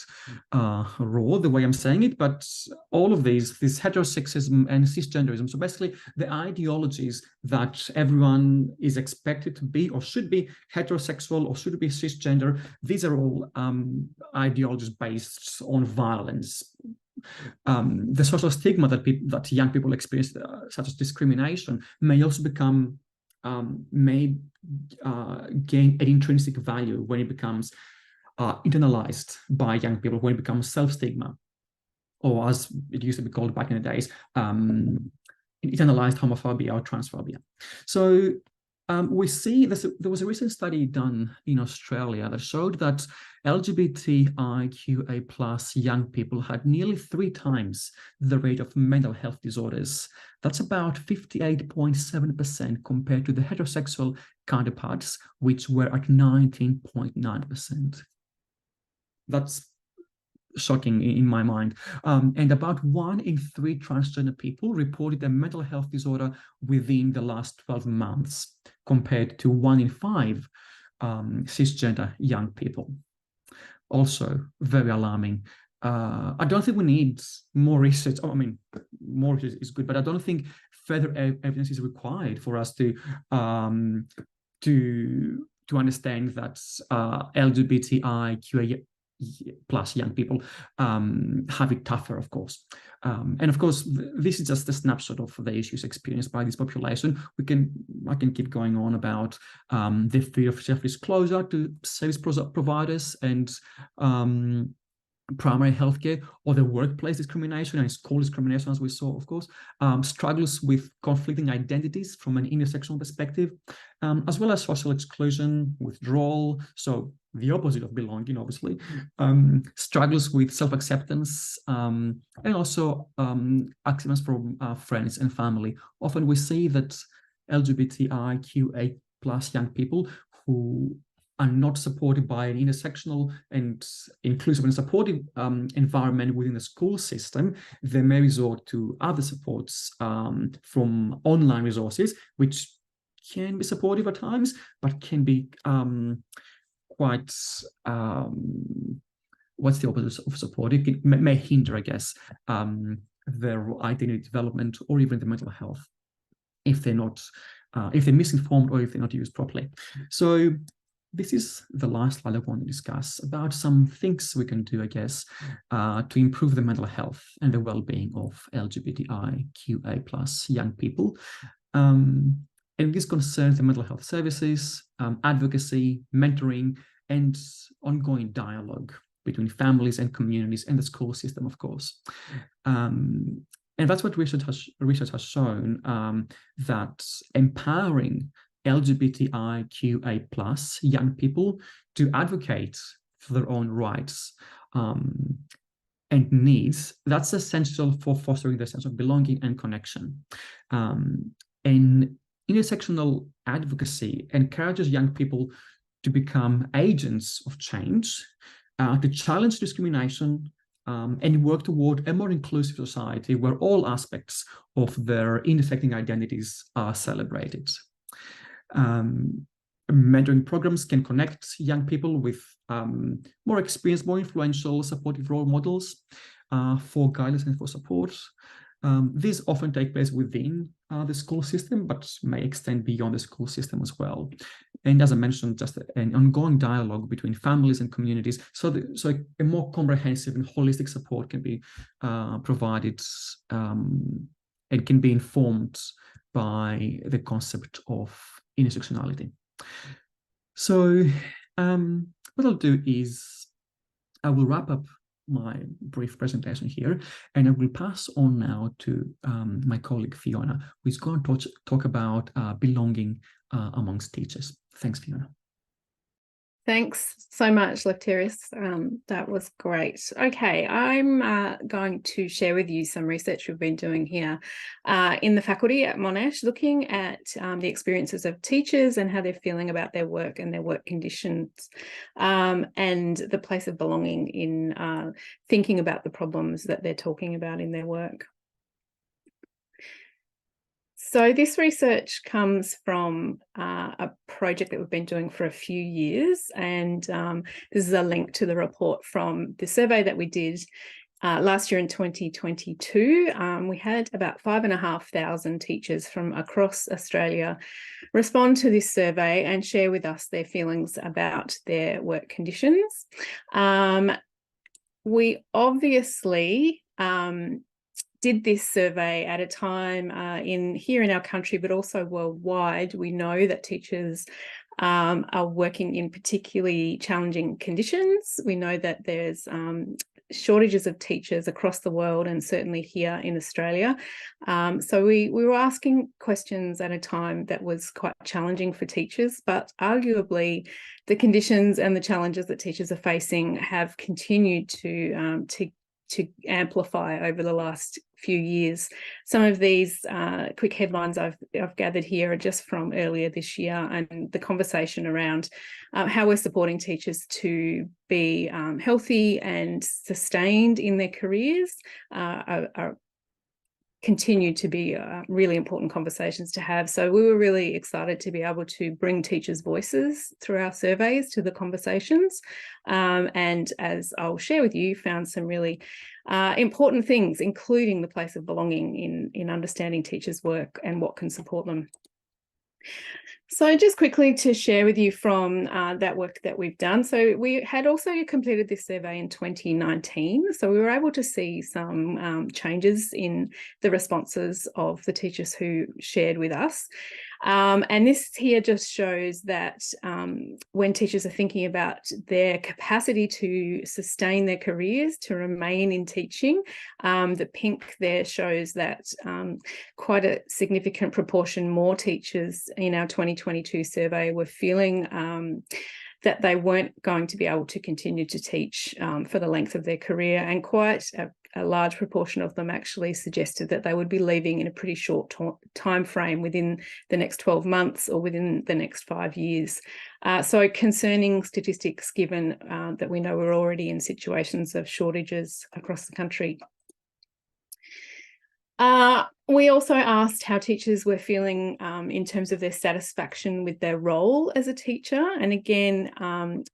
raw the way I'm saying it, but all of this heterosexism and cisgenderism, so basically the ideologies that everyone is expected to be or should be heterosexual or should be cisgender, these are all ideologies based on violence. The social stigma that young people experience, such as discrimination, may also become gain an intrinsic value when it becomes internalized by young people, when it becomes self-stigma, or as it used to be called back in the days, internalized homophobia or transphobia. So we see there was a recent study done in Australia that showed that LGBTIQA plus young people had nearly 3 times the rate of mental health disorders. That's about 58.7% compared to the heterosexual counterparts, which were at 19.9%. That's shocking in my mind. And about 1 in 3 transgender people reported a mental health disorder within the last 12 months, compared to 1 in 5 cisgender young people. Also very alarming. I don't think we need more research. I mean, more research is good, but I don't think further evidence is required for us to understand that LGBTIQIA plus young people have it tougher, of course. And of course, this is just a snapshot of the issues experienced by this population. I can keep going on about the fear of self-disclosure to service providers and primary healthcare, or the workplace discrimination and school discrimination, as we saw, of course, struggles with conflicting identities from an intersectional perspective, as well as social exclusion, withdrawal, so the opposite of belonging, obviously, struggles with self-acceptance, and also acceptance from friends and family. Often we see that LGBTIQA plus young people who are not supported by an intersectional and inclusive and supportive environment within the school system, they may resort to other supports from online resources, which can be supportive at times, but can be quite, what's the opposite of supportive? It may hinder, I guess, their identity development or even the mental health if they're not, if they're misinformed or if they're not used properly. So this is the last slide I want to discuss about some things we can do, I guess, to improve the mental health and the well-being of LGBTIQA plus young people. And this concerns the mental health services, advocacy, mentoring, and ongoing dialogue between families and communities and the school system, of course. And that's what research has shown, that empowering LGBTIQA plus young people to advocate for their own rights and needs, that's essential for fostering the sense of belonging and connection. And intersectional advocacy encourages young people to become agents of change, to challenge discrimination, and work toward a more inclusive society where all aspects of their intersecting identities are celebrated. Mentoring programs can connect young people with more experienced, more influential, supportive role models for guidance and for support. These often take place within the school system, but may extend beyond the school system as well. And as I mentioned, just an ongoing dialogue between families and communities, so a more comprehensive and holistic support can be provided and can be informed by the concept of intersectionality. So what I'll do is I will wrap up my brief presentation here, and I will pass on now to my colleague Fiona, who is going to talk about belonging amongst teachers. Thanks, Fiona. Thanks so much, Lefteris. That was great. Okay, I'm going to share with you some research we've been doing here in the faculty at Monash, looking at the experiences of teachers and how they're feeling about their work and their work conditions, and the place of belonging in thinking about the problems that they're talking about in their work. So this research comes from a project that we've been doing for a few years, and this is a link to the report from the survey that we did last year in 2022. We had about 5,500 teachers from across Australia respond to this survey and share with us their feelings about their work conditions. We obviously did this survey at a time here in our country, but also worldwide. We know that teachers are working in particularly challenging conditions. We know that there's shortages of teachers across the world and certainly here in Australia. So we were asking questions at a time that was quite challenging for teachers, but arguably the conditions and the challenges that teachers are facing have continued to amplify over the last few years. Some of these quick headlines I've gathered here are just from earlier this year, and the conversation around how we're supporting teachers to be healthy and sustained in their careers are continue to be really important conversations to have. So we were really excited to be able to bring teachers' voices through our surveys to the conversations. And as I'll share with you, found some really important things, including the place of belonging in understanding teachers' work and what can support them. So just quickly to share with you from that work that we've done. So we had also completed this survey in 2019. So we were able to see some changes in the responses of the teachers who shared with us. And this here just shows that when teachers are thinking about their capacity to sustain their careers, to remain in teaching, the pink there shows that quite a significant proportion more teachers in our 2022 survey were feeling that they weren't going to be able to continue to teach for the length of their career, and quite a large proportion of them actually suggested that they would be leaving in a pretty short time frame within the next 12 months or within the next 5 years. So concerning statistics, given that we know we're already in situations of shortages across the country. We also asked how teachers were feeling in terms of their satisfaction with their role as a teacher. And again,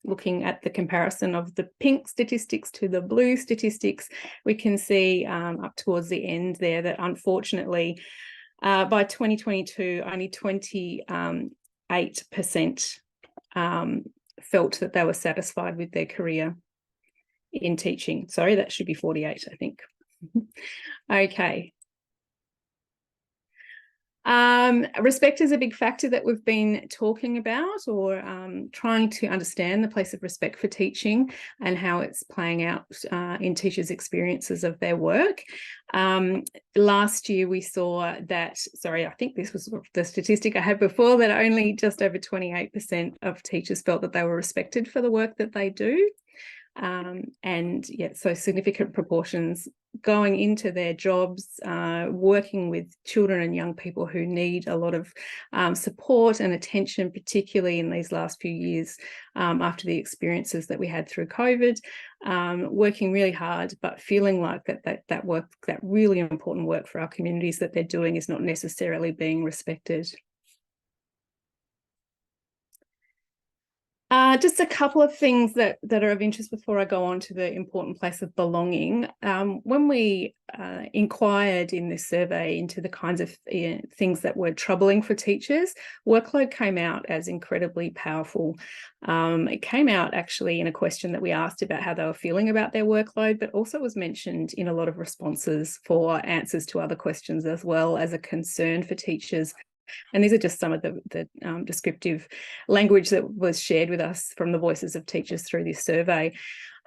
looking at the comparison of the pink statistics to the blue statistics, we can see up towards the end there that unfortunately by 2022, only 28% felt that they were satisfied with their career in teaching. Sorry, that should be 48, I think. Okay. Respect is a big factor that we've been talking about, or trying to understand the place of respect for teaching and how it's playing out in teachers' experiences of their work. Last year we saw that, sorry, I think this was the statistic I had before, that only just over 28% of teachers felt that they were respected for the work that they do. And yeah, so significant proportions going into their jobs, working with children and young people who need a lot of support and attention, particularly in these last few years after the experiences that we had through COVID, working really hard, but feeling like that work, that really important work for our communities that they're doing, is not necessarily being respected. Just a couple of things that are of interest before I go on to the important place of belonging. When we inquired in this survey into the kinds of things that were troubling for teachers, workload came out as incredibly powerful. It came out actually in a question that we asked about how they were feeling about their workload, but also was mentioned in a lot of responses for answers to other questions as well as a concern for teachers. And these are just some of the descriptive language that was shared with us from the voices of teachers through this survey.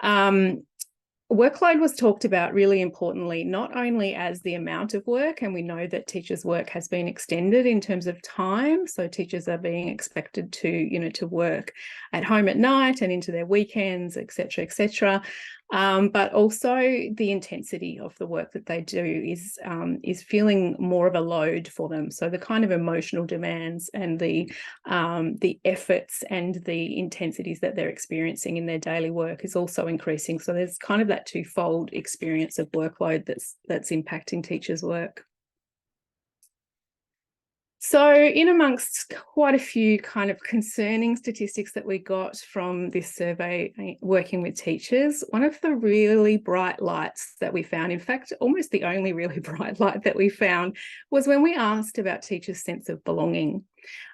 Workload was talked about really importantly, not only as the amount of work, and we know that teachers' work has been extended in terms of time. So teachers are being expected to, to work at home at night and into their weekends, et cetera, but also the intensity of the work that they do is feeling more of a load for them. So the kind of emotional demands and the efforts and the intensities that they're experiencing in their daily work is also increasing. So there's kind of that twofold experience of workload that's impacting teachers' work. So in amongst quite a few kind of concerning statistics that we got from this survey working with teachers, one of the really bright lights that we found, in fact, almost the only really bright light that we found, was when we asked about teachers' sense of belonging.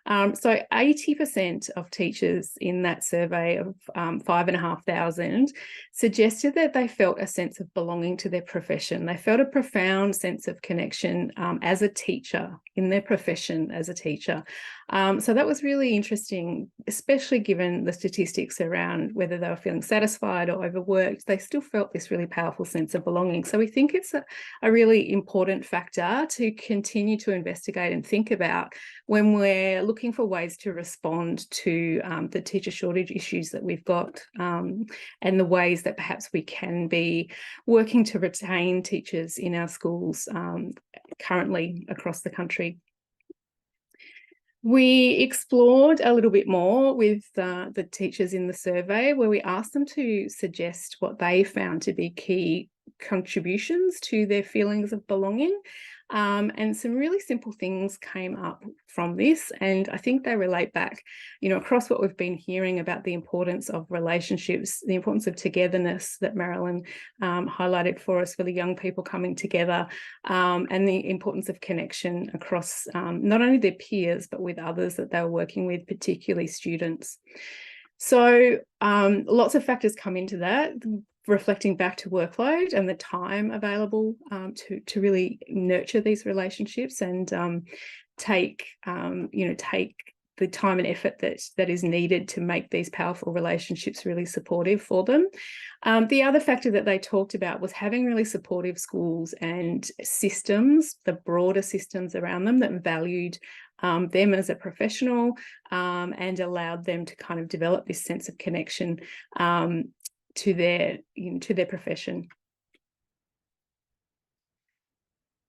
So 80% of teachers in that survey of 5,500 suggested that they felt a sense of belonging to their profession. They felt a profound sense of connection as a teacher, in their profession as a teacher. So that was really interesting, especially given the statistics around whether they were feeling satisfied or overworked. They still felt this really powerful sense of belonging. So we think it's a really important factor to continue to investigate and think about when we're looking for ways to respond to the teacher shortage issues that we've got, and the ways that perhaps we can be working to retain teachers in our schools currently across the country. We explored a little bit more with the teachers in the survey, where we asked them to suggest what they found to be key contributions to their feelings of belonging. And some really simple things came up from this, and I think they relate back, across what we've been hearing about the importance of relationships, the importance of togetherness that Marilyn highlighted for us, for the young people coming together, and the importance of connection across not only their peers, but with others that they were working with, particularly students. So lots of factors come into that, reflecting back to workload and the time available to really nurture these relationships and take the time and effort that is needed to make these powerful relationships really supportive for them. The other factor that they talked about was having really supportive schools and systems, the broader systems around them that valued them as a professional and allowed them to kind of develop this sense of connection to their profession.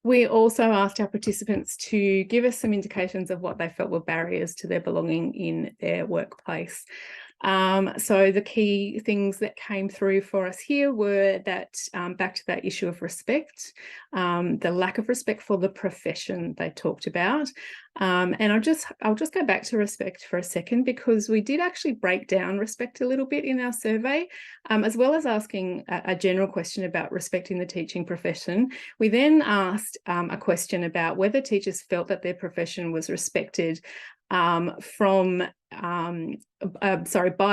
We also asked our participants to give us some indications of what they felt were barriers to their belonging in their workplace. So the key things that came through for us here were that back to that issue of respect, the lack of respect for the profession they talked about. And I'll just go back to respect for a second, because we did actually break down respect a little bit in our survey, as well as asking a general question about respecting the teaching profession. We then asked a question about whether teachers felt that their profession was respected by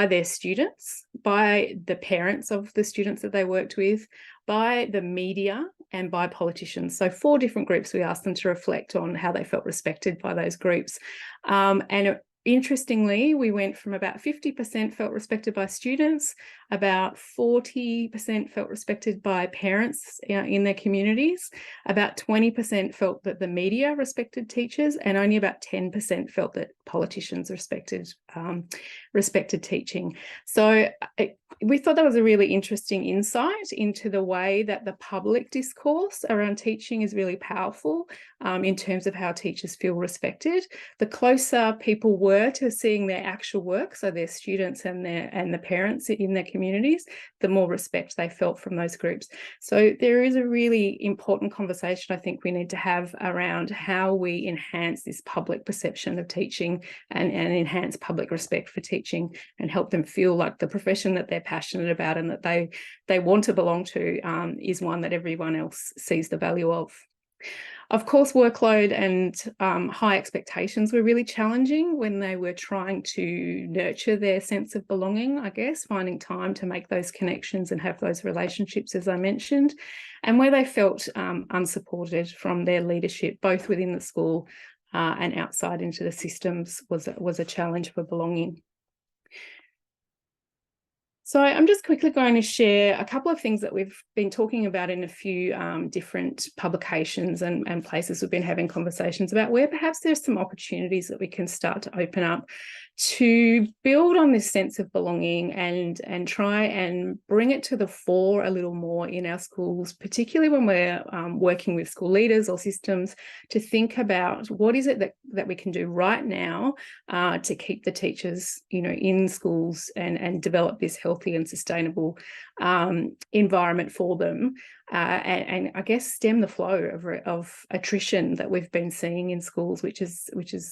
their students, by the parents of the students that they worked with, by the media, and by politicians. So 4 different groups, we asked them to reflect on how they felt respected by those groups. And interestingly, we went from about 50% felt respected by students, about 40% felt respected by parents in their communities, about 20% felt that the media respected teachers, and only about 10% felt that politicians respected teaching. So we thought that was a really interesting insight into the way that the public discourse around teaching is really powerful in terms of how teachers feel respected. The closer people were to seeing their actual work, so their students and the parents in their communities, the more respect they felt from those groups. So there is a really important conversation I think we need to have around how we enhance this public perception of teaching and enhance public respect for teaching, and help them feel like the profession that they're passionate about and that they want to belong to is one that everyone else sees the value of. Of course, workload and high expectations were really challenging when they were trying to nurture their sense of belonging, I guess, finding time to make those connections and have those relationships, as I mentioned, and where they felt unsupported from their leadership, both within the school and outside into the systems, was a challenge for belonging. So I'm just quickly going to share a couple of things that we've been talking about in a few different publications and places we've been having conversations about, where perhaps there's some opportunities that we can start to open up to build on this sense of belonging and try and bring it to the fore a little more in our schools, particularly when we're working with school leaders or systems, to think about what is it that we can do right now to keep the teachers, in schools and develop this healthy and sustainable environment for them, and I guess stem the flow of attrition that we've been seeing in schools, which is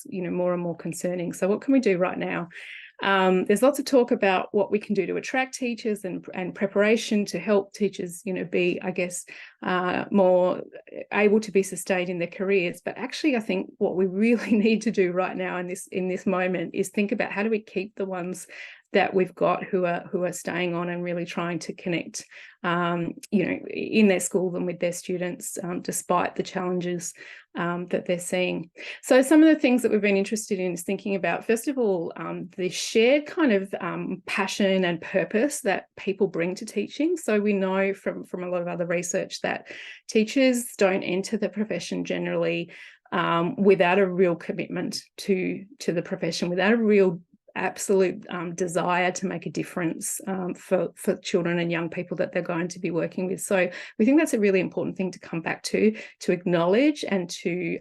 more and more concerning. So what can we do right now? There's lots of talk about what we can do to attract teachers and preparation to help teachers, be, I guess, more able to be sustained in their careers. But actually, I think what we really need to do right now in this moment is think about how do we keep the ones that we've got who are staying on and really trying to connect, in their schools and with their students, despite the challenges that they're seeing. So some of the things that we've been interested in is thinking about, first of all, the shared kind of passion and purpose that people bring to teaching. So we know from a lot of other research that teachers don't enter the profession generally without a real commitment to the profession, without a real absolute desire to make a difference for children and young people that they're going to be working with. So we think that's a really important thing to come back to acknowledge and to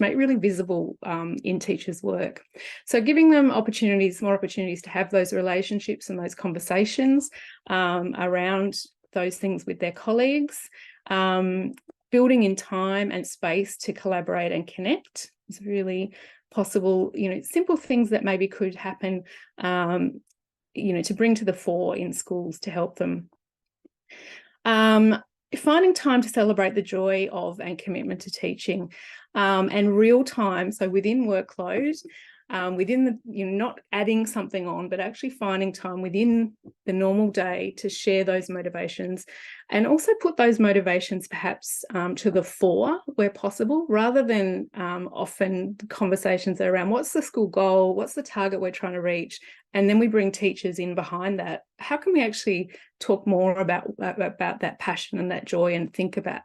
make really visible in teachers' work. So giving them more opportunities to have those relationships and those conversations around those things with their colleagues, building in time and space to collaborate and connect is really possible, simple things that maybe could happen, to bring to the fore in schools to help them. Finding time to celebrate the joy of and commitment to teaching, and real time, so within workload, within the, not adding something on, but actually finding time within the normal day to share those motivations, and also put those motivations perhaps to the fore where possible, rather than often conversations around what's the school goal, what's the target we're trying to reach, and then we bring teachers in behind that. How can we actually talk more about that passion and that joy, and think about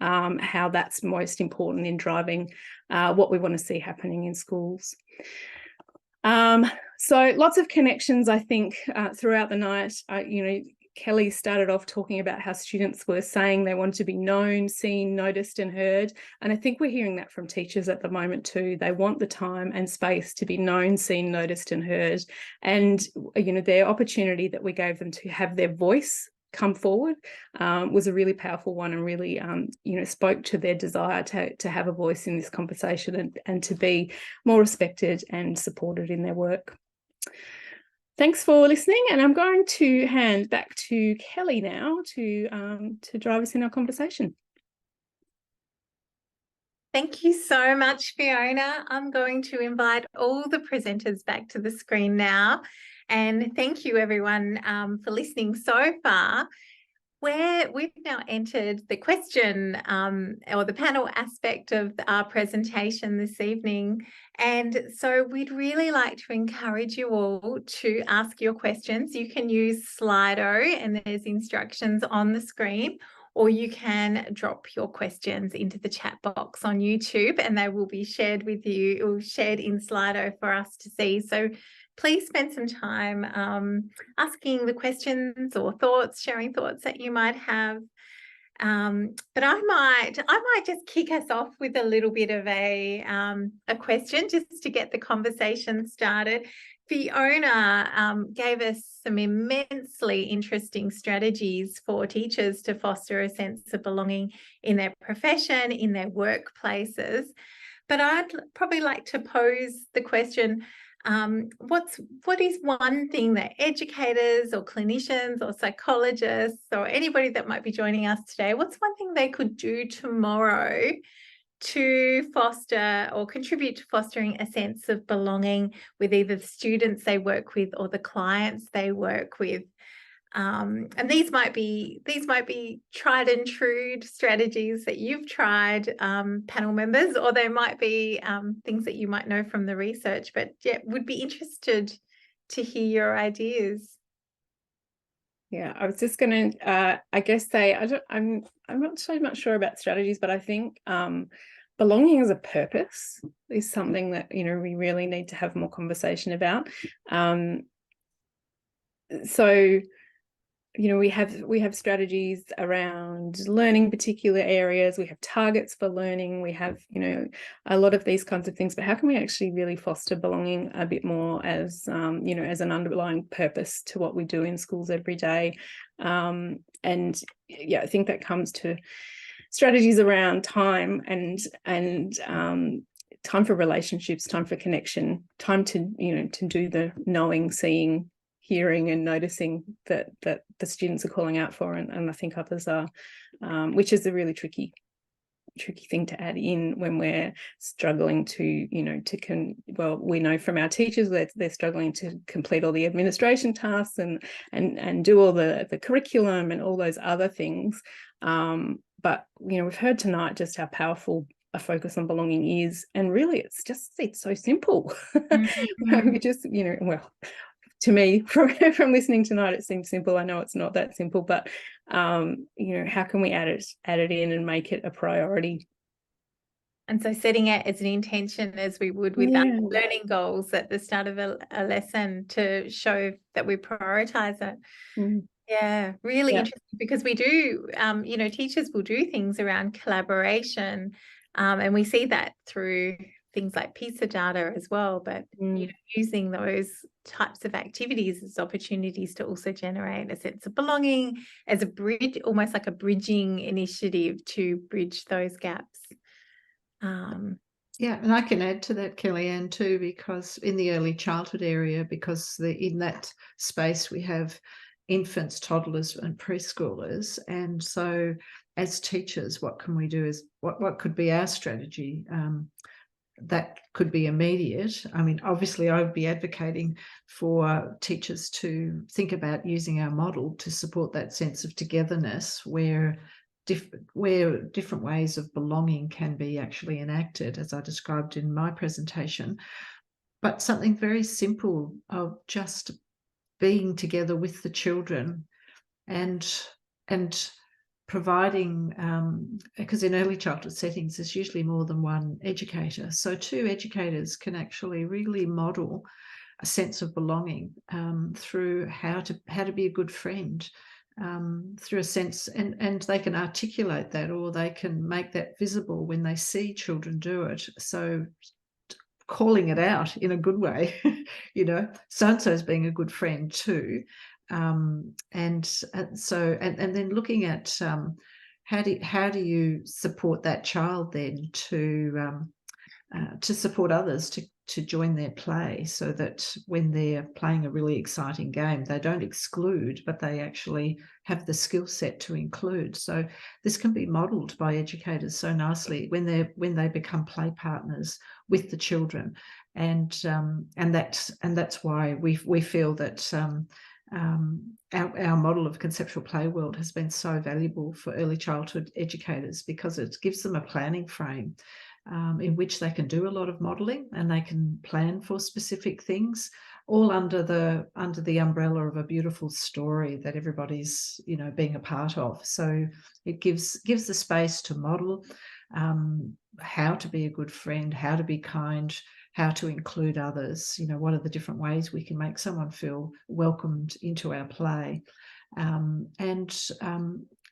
how that's most important in driving what we want to see happening in schools. So lots of connections, I think, throughout the night. Kelly started off talking about how students were saying they wanted to be known, seen, noticed and heard. And I think we're hearing that from teachers at the moment too. They want the time and space to be known, seen, noticed and heard. And, their opportunity that we gave them to have their voice come forward was a really powerful one, and really, spoke to their desire to have a voice in this conversation and to be more respected and supported in their work. Thanks for listening, and I'm going to hand back to Kelly now to drive us in our conversation. Thank you so much, Fiona. I'm going to invite all the presenters back to the screen now. And thank you, everyone, for listening so far. We've now entered the question or the panel aspect of our presentation this evening. And so we'd really like to encourage you all to ask your questions. You can use Slido, and there's instructions on the screen, or you can drop your questions into the chat box on YouTube, and they will be shared with you, or shared in Slido for us to see. So please spend some time asking the questions or sharing thoughts that you might have. But I might just kick us off with a little bit of a question, just to get the conversation started. Fiona gave us some immensely interesting strategies for teachers to foster a sense of belonging in their profession, in their workplaces. But I'd probably like to pose the question, what is one thing that educators or clinicians or psychologists or anybody that might be joining us today, what's one thing they could do tomorrow to foster or contribute to fostering a sense of belonging with either the students they work with or the clients they work with? And these might be tried and true strategies that you've tried, panel members, or they might be things that you might know from the research, but yeah, would be interested to hear your ideas. Yeah, I was just going to, I guess say, I'm not so much sure about strategies, but I think belonging as a purpose is something that, we really need to have more conversation about. So, we have strategies around learning particular areas. We have targets for learning. We have, a lot of these kinds of things. But how can we actually really foster belonging a bit more as, as an underlying purpose to what we do in schools every day? And yeah, I think that comes to strategies around time and time for relationships, time for connection, time to, to do the knowing, seeing, hearing and noticing that the students are calling out for, and I think others are, which is a really tricky tricky thing to add in when we're struggling to, you know, we know from our teachers that they're struggling to complete all the administration tasks and do all the curriculum and all those other things. But, you know, we've heard tonight just how powerful a focus on belonging is, and really it's so simple. We just, you know, well, to me, from listening tonight, it seems simple. I know it's not that simple, but you know, how can we add it in and make it a priority? And so setting it as an intention, as we would with our learning goals at the start of a lesson, to show that we prioritize it. Yeah, really interesting, because we do, you know, teachers will do things around collaboration, and we see that through things like PISA data as well, but you know, using those types of activities as opportunities to also generate a sense of belonging as a bridge, almost like a bridging initiative to bridge those gaps. Yeah, and I can add to that, Kellyanne, too, because in the early childhood area, because in that space we have infants, toddlers and preschoolers, and so as teachers, what can we do is what could be our strategy? That could be immediate. I mean, obviously I would be advocating for teachers to think about using our model to support that sense of togetherness, where different ways of belonging can be actually enacted, as I described in my presentation. But something very simple of just being together with the children and providing, because in early childhood settings there's usually more than one educator, so two educators can actually really model a sense of belonging through how to be a good friend, through a sense, and they can articulate that, or they can make that visible when they see children do it. So calling it out in a good way, you know, so-and-so's being a good friend too. And then looking at how do you support that child then to support others to join their play, so that when they're playing a really exciting game, they don't exclude, but they actually have the skill set to include. So this can be modelled by educators so nicely when they become play partners with the children, and that's why we feel that our model of conceptual play world has been so valuable for early childhood educators, because it gives them a planning frame in which they can do a lot of modelling, and they can plan for specific things, all under the umbrella of a beautiful story that everybody's, you know, being a part of. So it gives the space to model how to be a good friend, how to be kind, how to include others. You know, what are the different ways we can make someone feel welcomed into our play,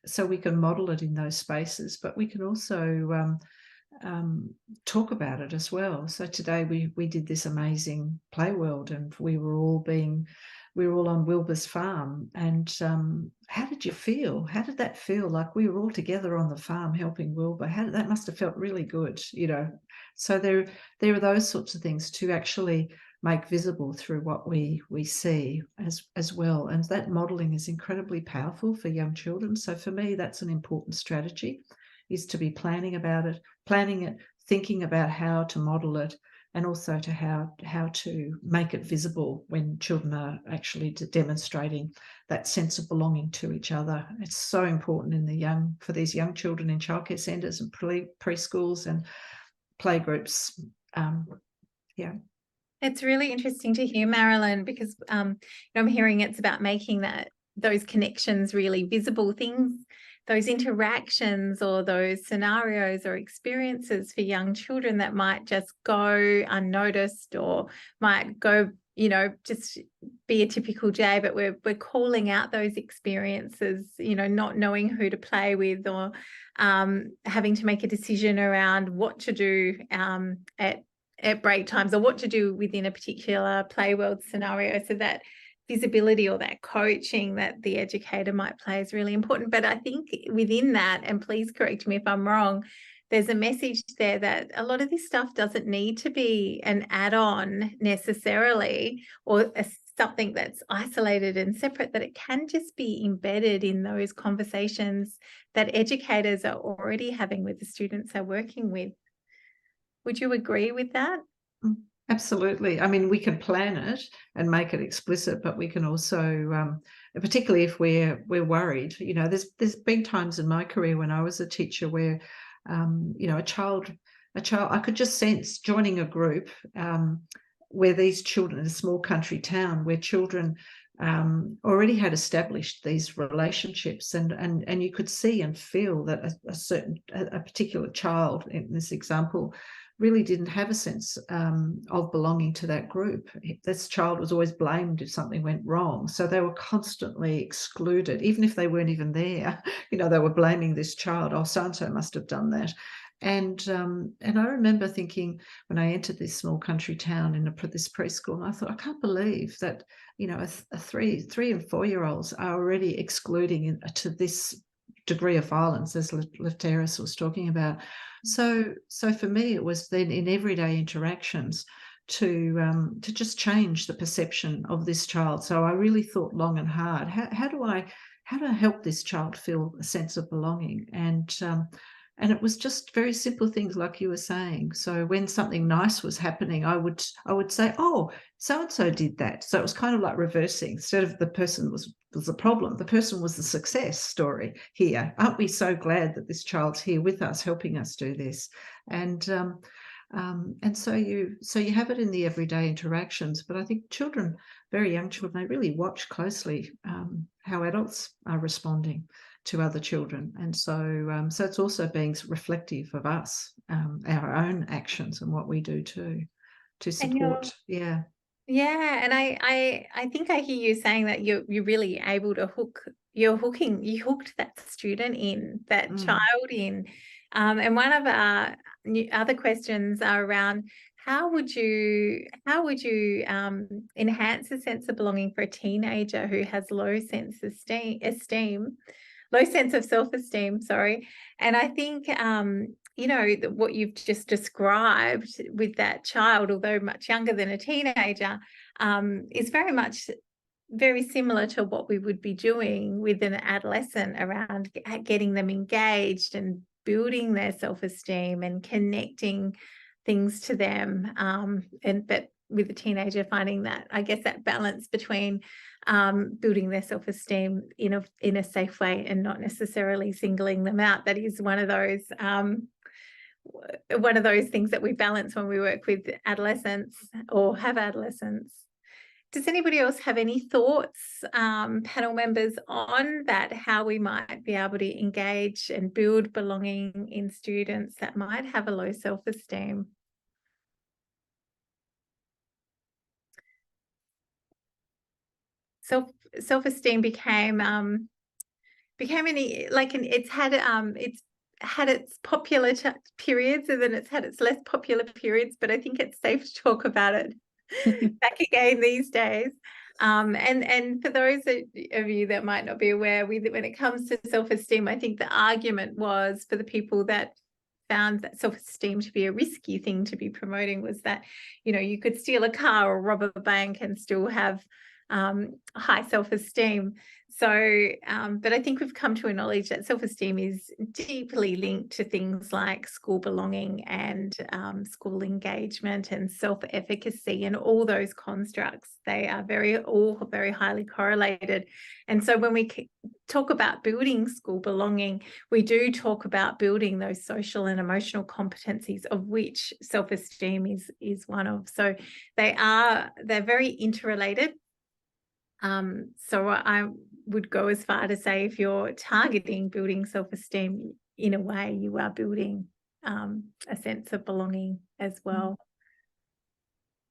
so we can model it in those spaces, but we can also talk about it as well. So today we did this amazing play world, and we were all on Wilbur's farm. And how did you feel? How did that feel? Like we were all together on the farm helping Wilbur. That must have felt really good, you know. So there are those sorts of things to actually make visible through what we see as well. And that modelling is incredibly powerful for young children. So for me, that's an important strategy, is to be planning it, thinking about how to model it, and also to how to make it visible when children are actually demonstrating that sense of belonging to each other. It's so important for these young children in childcare centres and preschools and playgroups. Yeah. It's really interesting to hear, Marilyn, because I'm hearing it's about making those connections really visible, those interactions or those scenarios or experiences for young children that might just go unnoticed, or might go, you know, just be a typical day, but we're calling out those experiences, you know, not knowing who to play with, or having to make a decision around what to do at break times, or what to do within a particular play world scenario. So that visibility or that coaching that the educator might play is really important. But I think within that, and please correct me if I'm wrong, there's a message there that a lot of this stuff doesn't need to be an add-on necessarily, or something that's isolated and separate, that it can just be embedded in those conversations that educators are already having with the students they're working with. Would you agree with that? Absolutely. I mean, we can plan it and make it explicit, but we can also, particularly if we're worried, you know, there's been times in my career when I was a teacher where, you know, a child, I could just sense joining a group where these children in a small country town where children already had established these relationships, and you could see and feel that a particular child in this example really didn't have a sense of belonging to that group. This child was always blamed if something went wrong. So they were constantly excluded, even if they weren't even there. You know, they were blaming this child. Oh, so-and-so must have done that. And I remember thinking when I entered this small country town in this preschool, I thought, I can't believe that, you know, a 3 and 4-year-olds are already excluding to this degree of violence, as Lefteris was talking about. So for me, it was then in everyday interactions to just change the perception of this child. So I really thought long and hard. How do I help this child feel a sense of belonging? And it was just very simple things like you were saying. So when something nice was happening, I would say, oh, so-and-so did that. So it was kind of like reversing. Instead of the person was the problem, the person was the success story here. Aren't we so glad that this child's here with us, helping us do this? And so you have it in the everyday interactions. But I think children, very young children, they really watch closely how adults are responding to other children, and so it's also being reflective of us, our own actions and what we do to support. And I think I hear you saying that you're really able to you hooked that student in, that child in, and one of our other questions are around how would you enhance a sense of belonging for a teenager who has low sense of self-esteem, sorry. And I think, you know, what you've just described with that child, although much younger than a teenager, is very similar to what we would be doing with an adolescent around getting them engaged and building their self-esteem and connecting things to them. But with a teenager, finding that, I guess, that balance between building their self-esteem in a safe way and not necessarily singling them out. That is one of those things that we balance when we work with adolescents or have adolescents. Does anybody else have any thoughts, panel members, on that, how we might be able to engage and build belonging in students that might have a low self-esteem? Self-esteem it's had its popular periods, and then it's had its less popular periods, but I think it's safe to talk about it back again these days. And for those of you that might not be aware, when it comes to self-esteem, I think the argument was, for the people that found that self-esteem to be a risky thing to be promoting, was that, you know, you could steal a car or rob a bank and still have high self-esteem. So, but I think we've come to acknowledge that self-esteem is deeply linked to things like school belonging and school engagement and self-efficacy, and all those constructs. They are all very highly correlated. And so when we talk about building school belonging, we do talk about building those social and emotional competencies, of which self-esteem is one of. So they're very interrelated. So I would go as far to say, if you're targeting building self-esteem, in a way you are building a sense of belonging as well.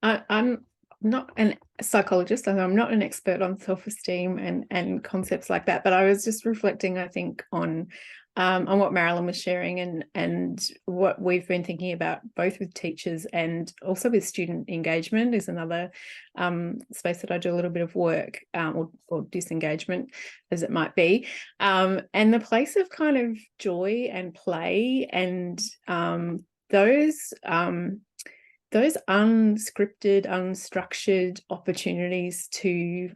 I'm not a psychologist, so I'm not an expert on self-esteem and concepts like that, but I was just reflecting, I think, on what Marilyn was sharing and what we've been thinking about, both with teachers and also with student engagement, is another space that I do a little bit of work, or disengagement, as it might be, and the place of kind of joy and play and those those unscripted, unstructured opportunities to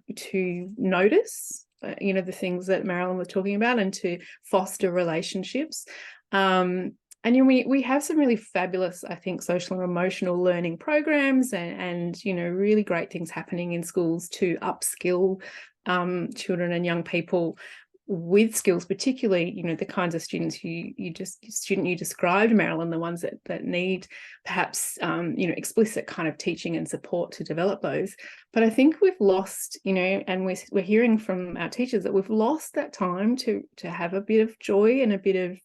notice, the things that Marilyn was talking about, and to foster relationships. And we have some really fabulous, I think, social and emotional learning programs, and really great things happening in schools to upskill children and young people with skills, particularly the kinds of students you described, Marilyn, the ones that need perhaps explicit kind of teaching and support to develop those. But I think we've lost, and we're hearing from our teachers that we've lost that time to have a bit of joy and a bit of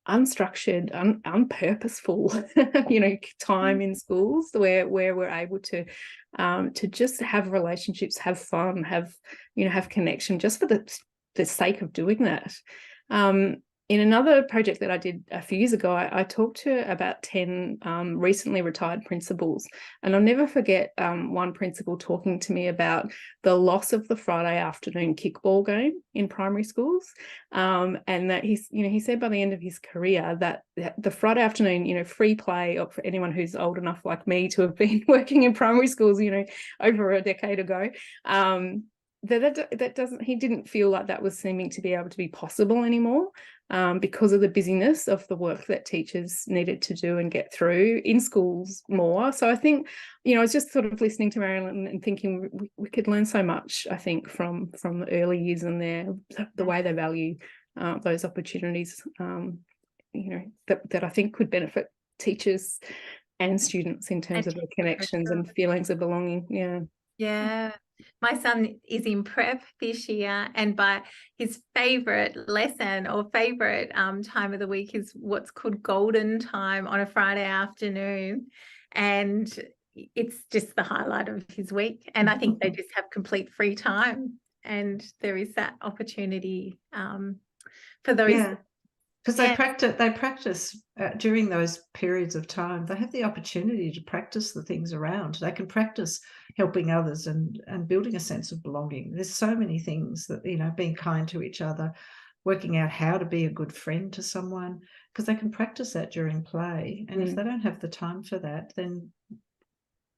unstructured, unpurposeful, time in schools where we're able to just have relationships, have fun, have connection, just for the sake of doing that. In another project that I did a few years ago, I talked to about 10 recently retired principals, and I'll never forget one principal talking to me about the loss of the Friday afternoon kickball game in primary schools, and that he said by the end of his career that the Friday afternoon, free play, or for anyone who's old enough like me to have been working in primary schools, over a decade ago, he didn't feel like that was seeming to be able to be possible anymore, because of the busyness of the work that teachers needed to do and get through in schools more. So I think, I was just sort of listening to Marilyn and thinking we could learn so much, I think, from the early years and the way they value those opportunities, that I think could benefit teachers and students in terms of their connections and feelings of belonging. Yeah. My son is in prep this year, and by his favourite lesson or favourite time of the week is what's called golden time on a Friday afternoon. And it's just the highlight of his week. And I think they just have complete free time. And there is that opportunity for those. Yeah. Because they practice during those periods of time. They have the opportunity to practice the things around. They can practice helping others and building a sense of belonging. There's so many things that, being kind to each other, working out how to be a good friend to someone, because they can practice that during play. And if they don't have the time for that, then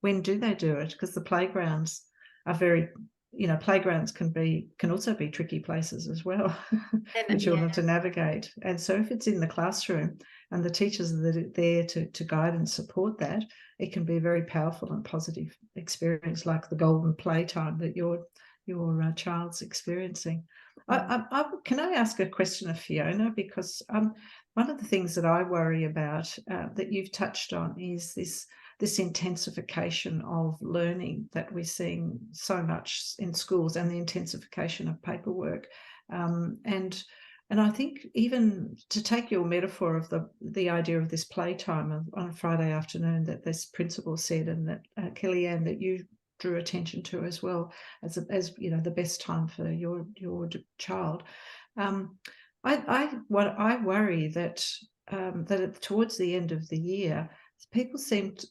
when do they do it? Because the playgrounds are very... playgrounds can also be tricky places as well for children to navigate. And so if it's in the classroom and the teachers are there to guide and support that, it can be a very powerful and positive experience, like the golden playtime that your child's experiencing. Can I ask a question of Fiona? Because one of the things that I worry about that you've touched on is this intensification of learning that we're seeing so much in schools, and the intensification of paperwork. And I think, even to take your metaphor of the idea of this playtime on a Friday afternoon that this principal said, and that Kellyanne, that you drew attention to as well, as the best time for your child. I worry that towards the end of the year, people seem to,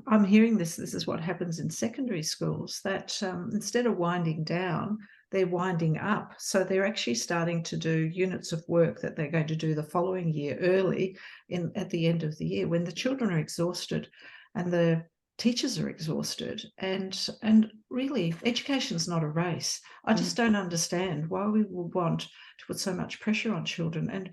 I'm hearing this is what happens in secondary schools, that instead of winding down, they're winding up. So they're actually starting to do units of work that they're going to do the following year early at the end of the year, when the children are exhausted and the teachers are exhausted. And really, education's not a race. I just don't understand why we would want to put so much pressure on children. And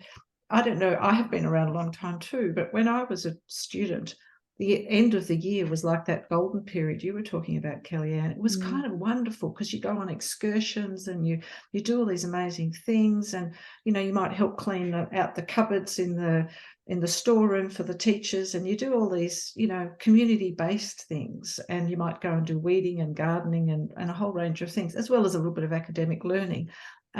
I don't know, I have been around a long time too, but when I was a student, the end of the year was like that golden period you were talking about, Kellyanne. It was kind of wonderful, because you go on excursions and you do all these amazing things, and you might help clean out the cupboards in the storeroom for the teachers, and you do all these community-based things, and you might go and do weeding and gardening and a whole range of things, as well as a little bit of academic learning,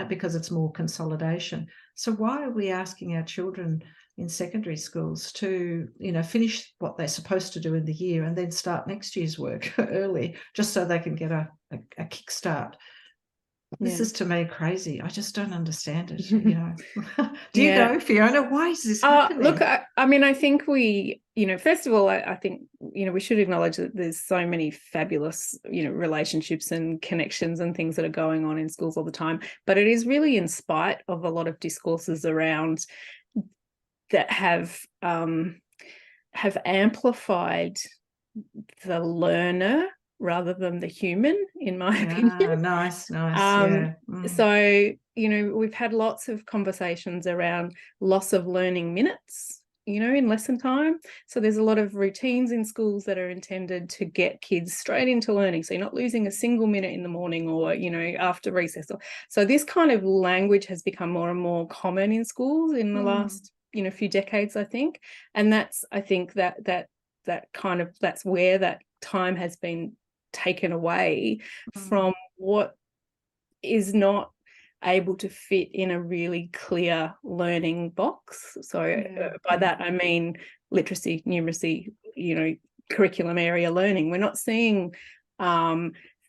because it's more consolidation. So why are we asking our children in secondary schools to finish what they're supposed to do in the year and then start next year's work early, just so they can get a kickstart? This is, to me, crazy. I just don't understand it. Do you know, Fiona, why is this happening? Look, I mean, I think we, first of all, I think, we should acknowledge that there's so many fabulous, relationships and connections and things that are going on in schools all the time. But it is really in spite of a lot of discourses around that have amplified the learner rather than the human, in my opinion. Nice, yeah. So, we've had lots of conversations around loss of learning minutes, in lesson time. So there's a lot of routines in schools that are intended to get kids straight into learning. So you're not losing a single minute in the morning or, after recess. So this kind of language has become more and more common in schools in the last, few decades, I think. And I think that's where that time has been taken away from what is not able to fit in a really clear learning box. So by that I mean literacy, numeracy, curriculum area learning. We're not seeing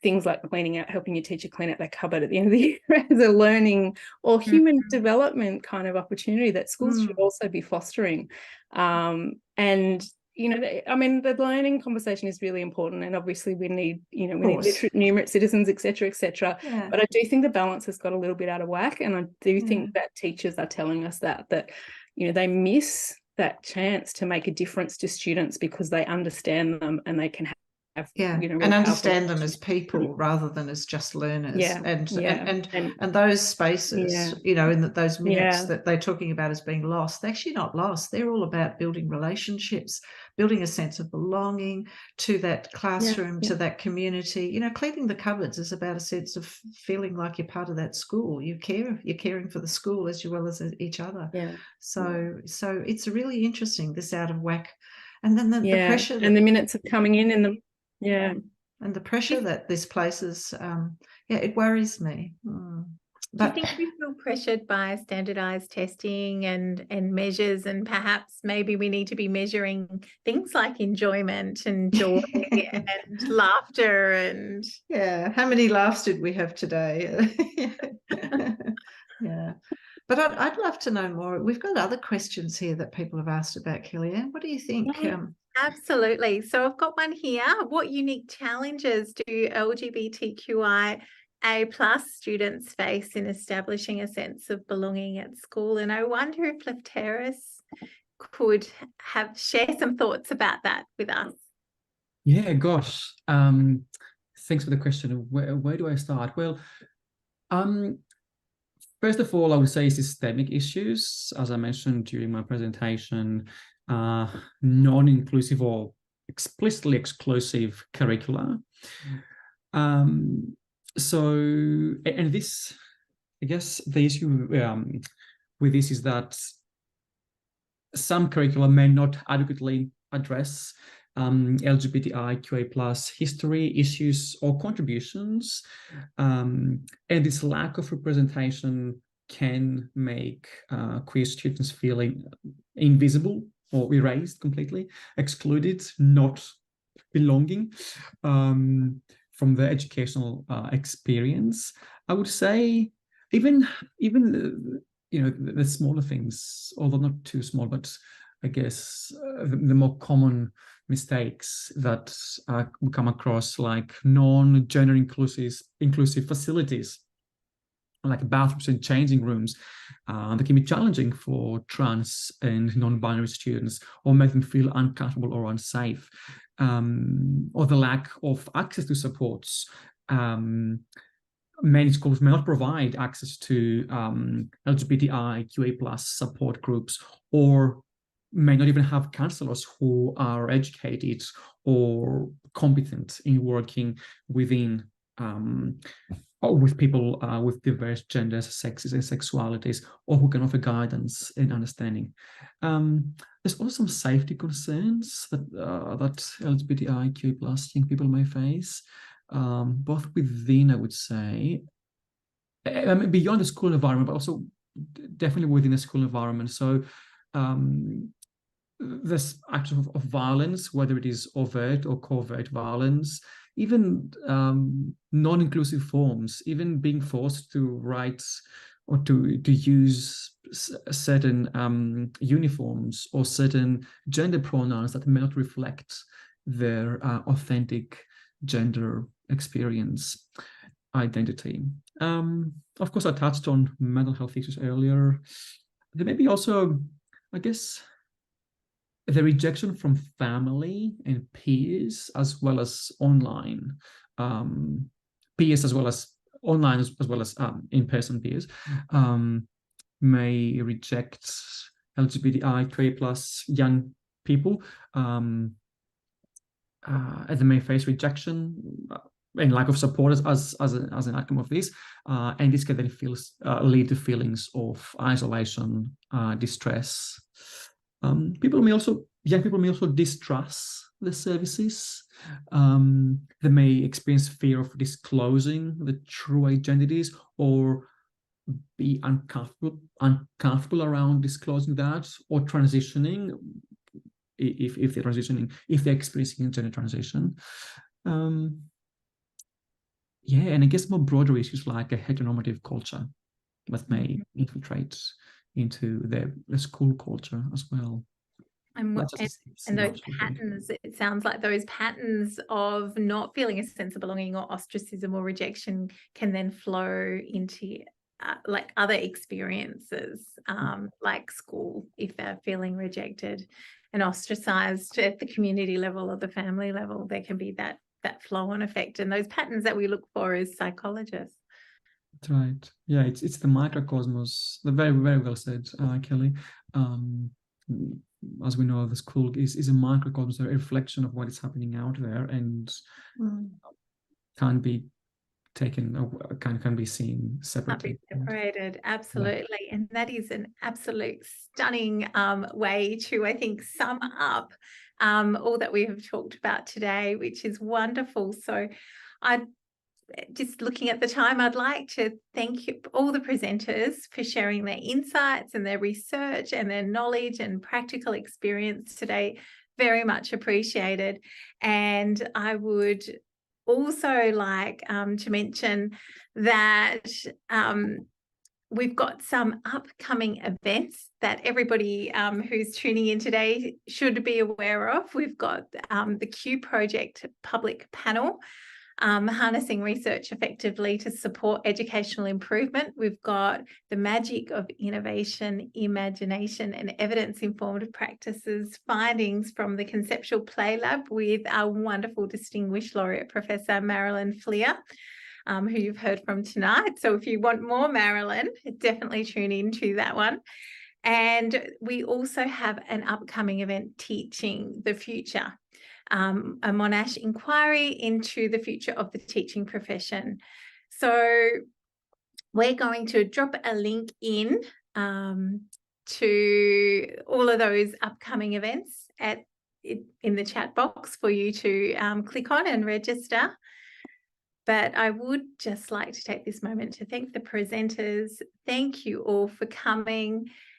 things like helping your teacher clean out their cupboard at the end of the year as a learning or human development kind of opportunity that schools should also be fostering. And the learning conversation is really important, and obviously we need, we need literate, numerate citizens, etc., etc. Yeah. But I do think the balance has got a little bit out of whack, and I do think that teachers are telling us that they miss that chance to make a difference to students because they understand them and they can have and understand them as people rather than as just learners. And those spaces, in those minutes that they're talking about as being lost, they're actually not lost. They're all about building relationships, building a sense of belonging to that classroom, to that community. Cleaning the cupboards is about a sense of feeling like you're part of that school. You're caring for the school as well as each other. So it's really interesting, this out of whack. And then the pressure and the minutes of coming in and the and the pressure that this places, it worries me. But do you think we feel pressured by standardized testing and measures, and perhaps maybe we need to be measuring things like enjoyment and joy and laughter and how many laughs did we have today? But I'd love to know more. We've got other questions here that people have asked about, Kellyanne. What do you think? Absolutely. So I've got one here. What unique challenges do LGBTQIA+ students face in establishing a sense of belonging at school? And I wonder if Lefteris could share some thoughts about that with us. Yeah, gosh. Thanks for the question. Where do I start? Well, first of all, I would say systemic issues, as I mentioned during my presentation. Non-inclusive or explicitly exclusive curricula. So, and this, I guess the issue with this is that some curricula may not adequately address LGBTIQA+ history, issues, or contributions, and this lack of representation can make queer students feeling invisible or erased completely, excluded, not belonging from the educational experience. I would say even the smaller things, although not too small, but I guess the more common mistakes that we come across, like non-gender inclusive facilities, like bathrooms and changing rooms, that can be challenging for trans and non-binary students, or make them feel uncomfortable or unsafe, or the lack of access to supports. Many schools may not provide access to LGBTIQA+ support groups, or may not even have counselors who are educated or competent in working within with people with diverse genders, sexes, and sexualities, or who can offer guidance and understanding. There's also some safety concerns that LGBTIQA+ young people may face, both within, I would say, beyond the school environment, but also definitely within the school environment. So this act of violence, whether it is overt or covert violence, even non-inclusive forms, even being forced to write or to use certain uniforms or certain gender pronouns that may not reflect their authentic gender experience, identity. Of course, I touched on mental health issues earlier. There may be also I guess the rejection from family and peers, as well as online peers, as well as online, as well as in-person peers, may reject LGBTIQA plus young people, and they may face rejection and lack of support as an outcome of this, and this can then lead to feelings of isolation, distress. Young people may also distrust the services. They may experience fear of disclosing the true identities, or be uncomfortable around disclosing that, or transitioning, if they're experiencing gender transition. Yeah, and I guess more broader issues like a heteronormative culture that may infiltrate into the school culture as well. And those patterns, it sounds like those patterns of not feeling a sense of belonging or ostracism or rejection can then flow into like other experiences, like school, if they're feeling rejected and ostracized at the community level or the family level. There can be that flow-on effect, and those patterns that we look for as psychologists. That's right. Yeah, it's the microcosmos. Very, very well said, Kelly. As we know, the school is a microcosmos, a reflection of what is happening out there, and can't be taken, can be seen separately. Separated, absolutely. Yeah. And that is an absolute stunning way to, I think, sum up all that we have talked about today, which is wonderful. So just looking at the time, I'd like to thank all the presenters for sharing their insights and their research and their knowledge and practical experience today. Very much appreciated. And I would also like to mention that we've got some upcoming events that everybody who's tuning in today should be aware of. We've got the Q Project Public Panel, Harnessing Research Effectively to Support Educational Improvement. We've got the Magic of Innovation, Imagination and Evidence-Informed Practices, findings from the Conceptual Play Lab with our wonderful Distinguished Laureate Professor Marilyn Fleer, who you've heard from tonight. So if you want more Marilyn, definitely tune into that one. And we also have an upcoming event, Teaching the Future, a Monash inquiry into the future of the teaching profession. So we're going to drop a link in to all of those upcoming events in the chat box for you to click on and register. But I would just like to take this moment to thank the presenters. Thank you all for coming.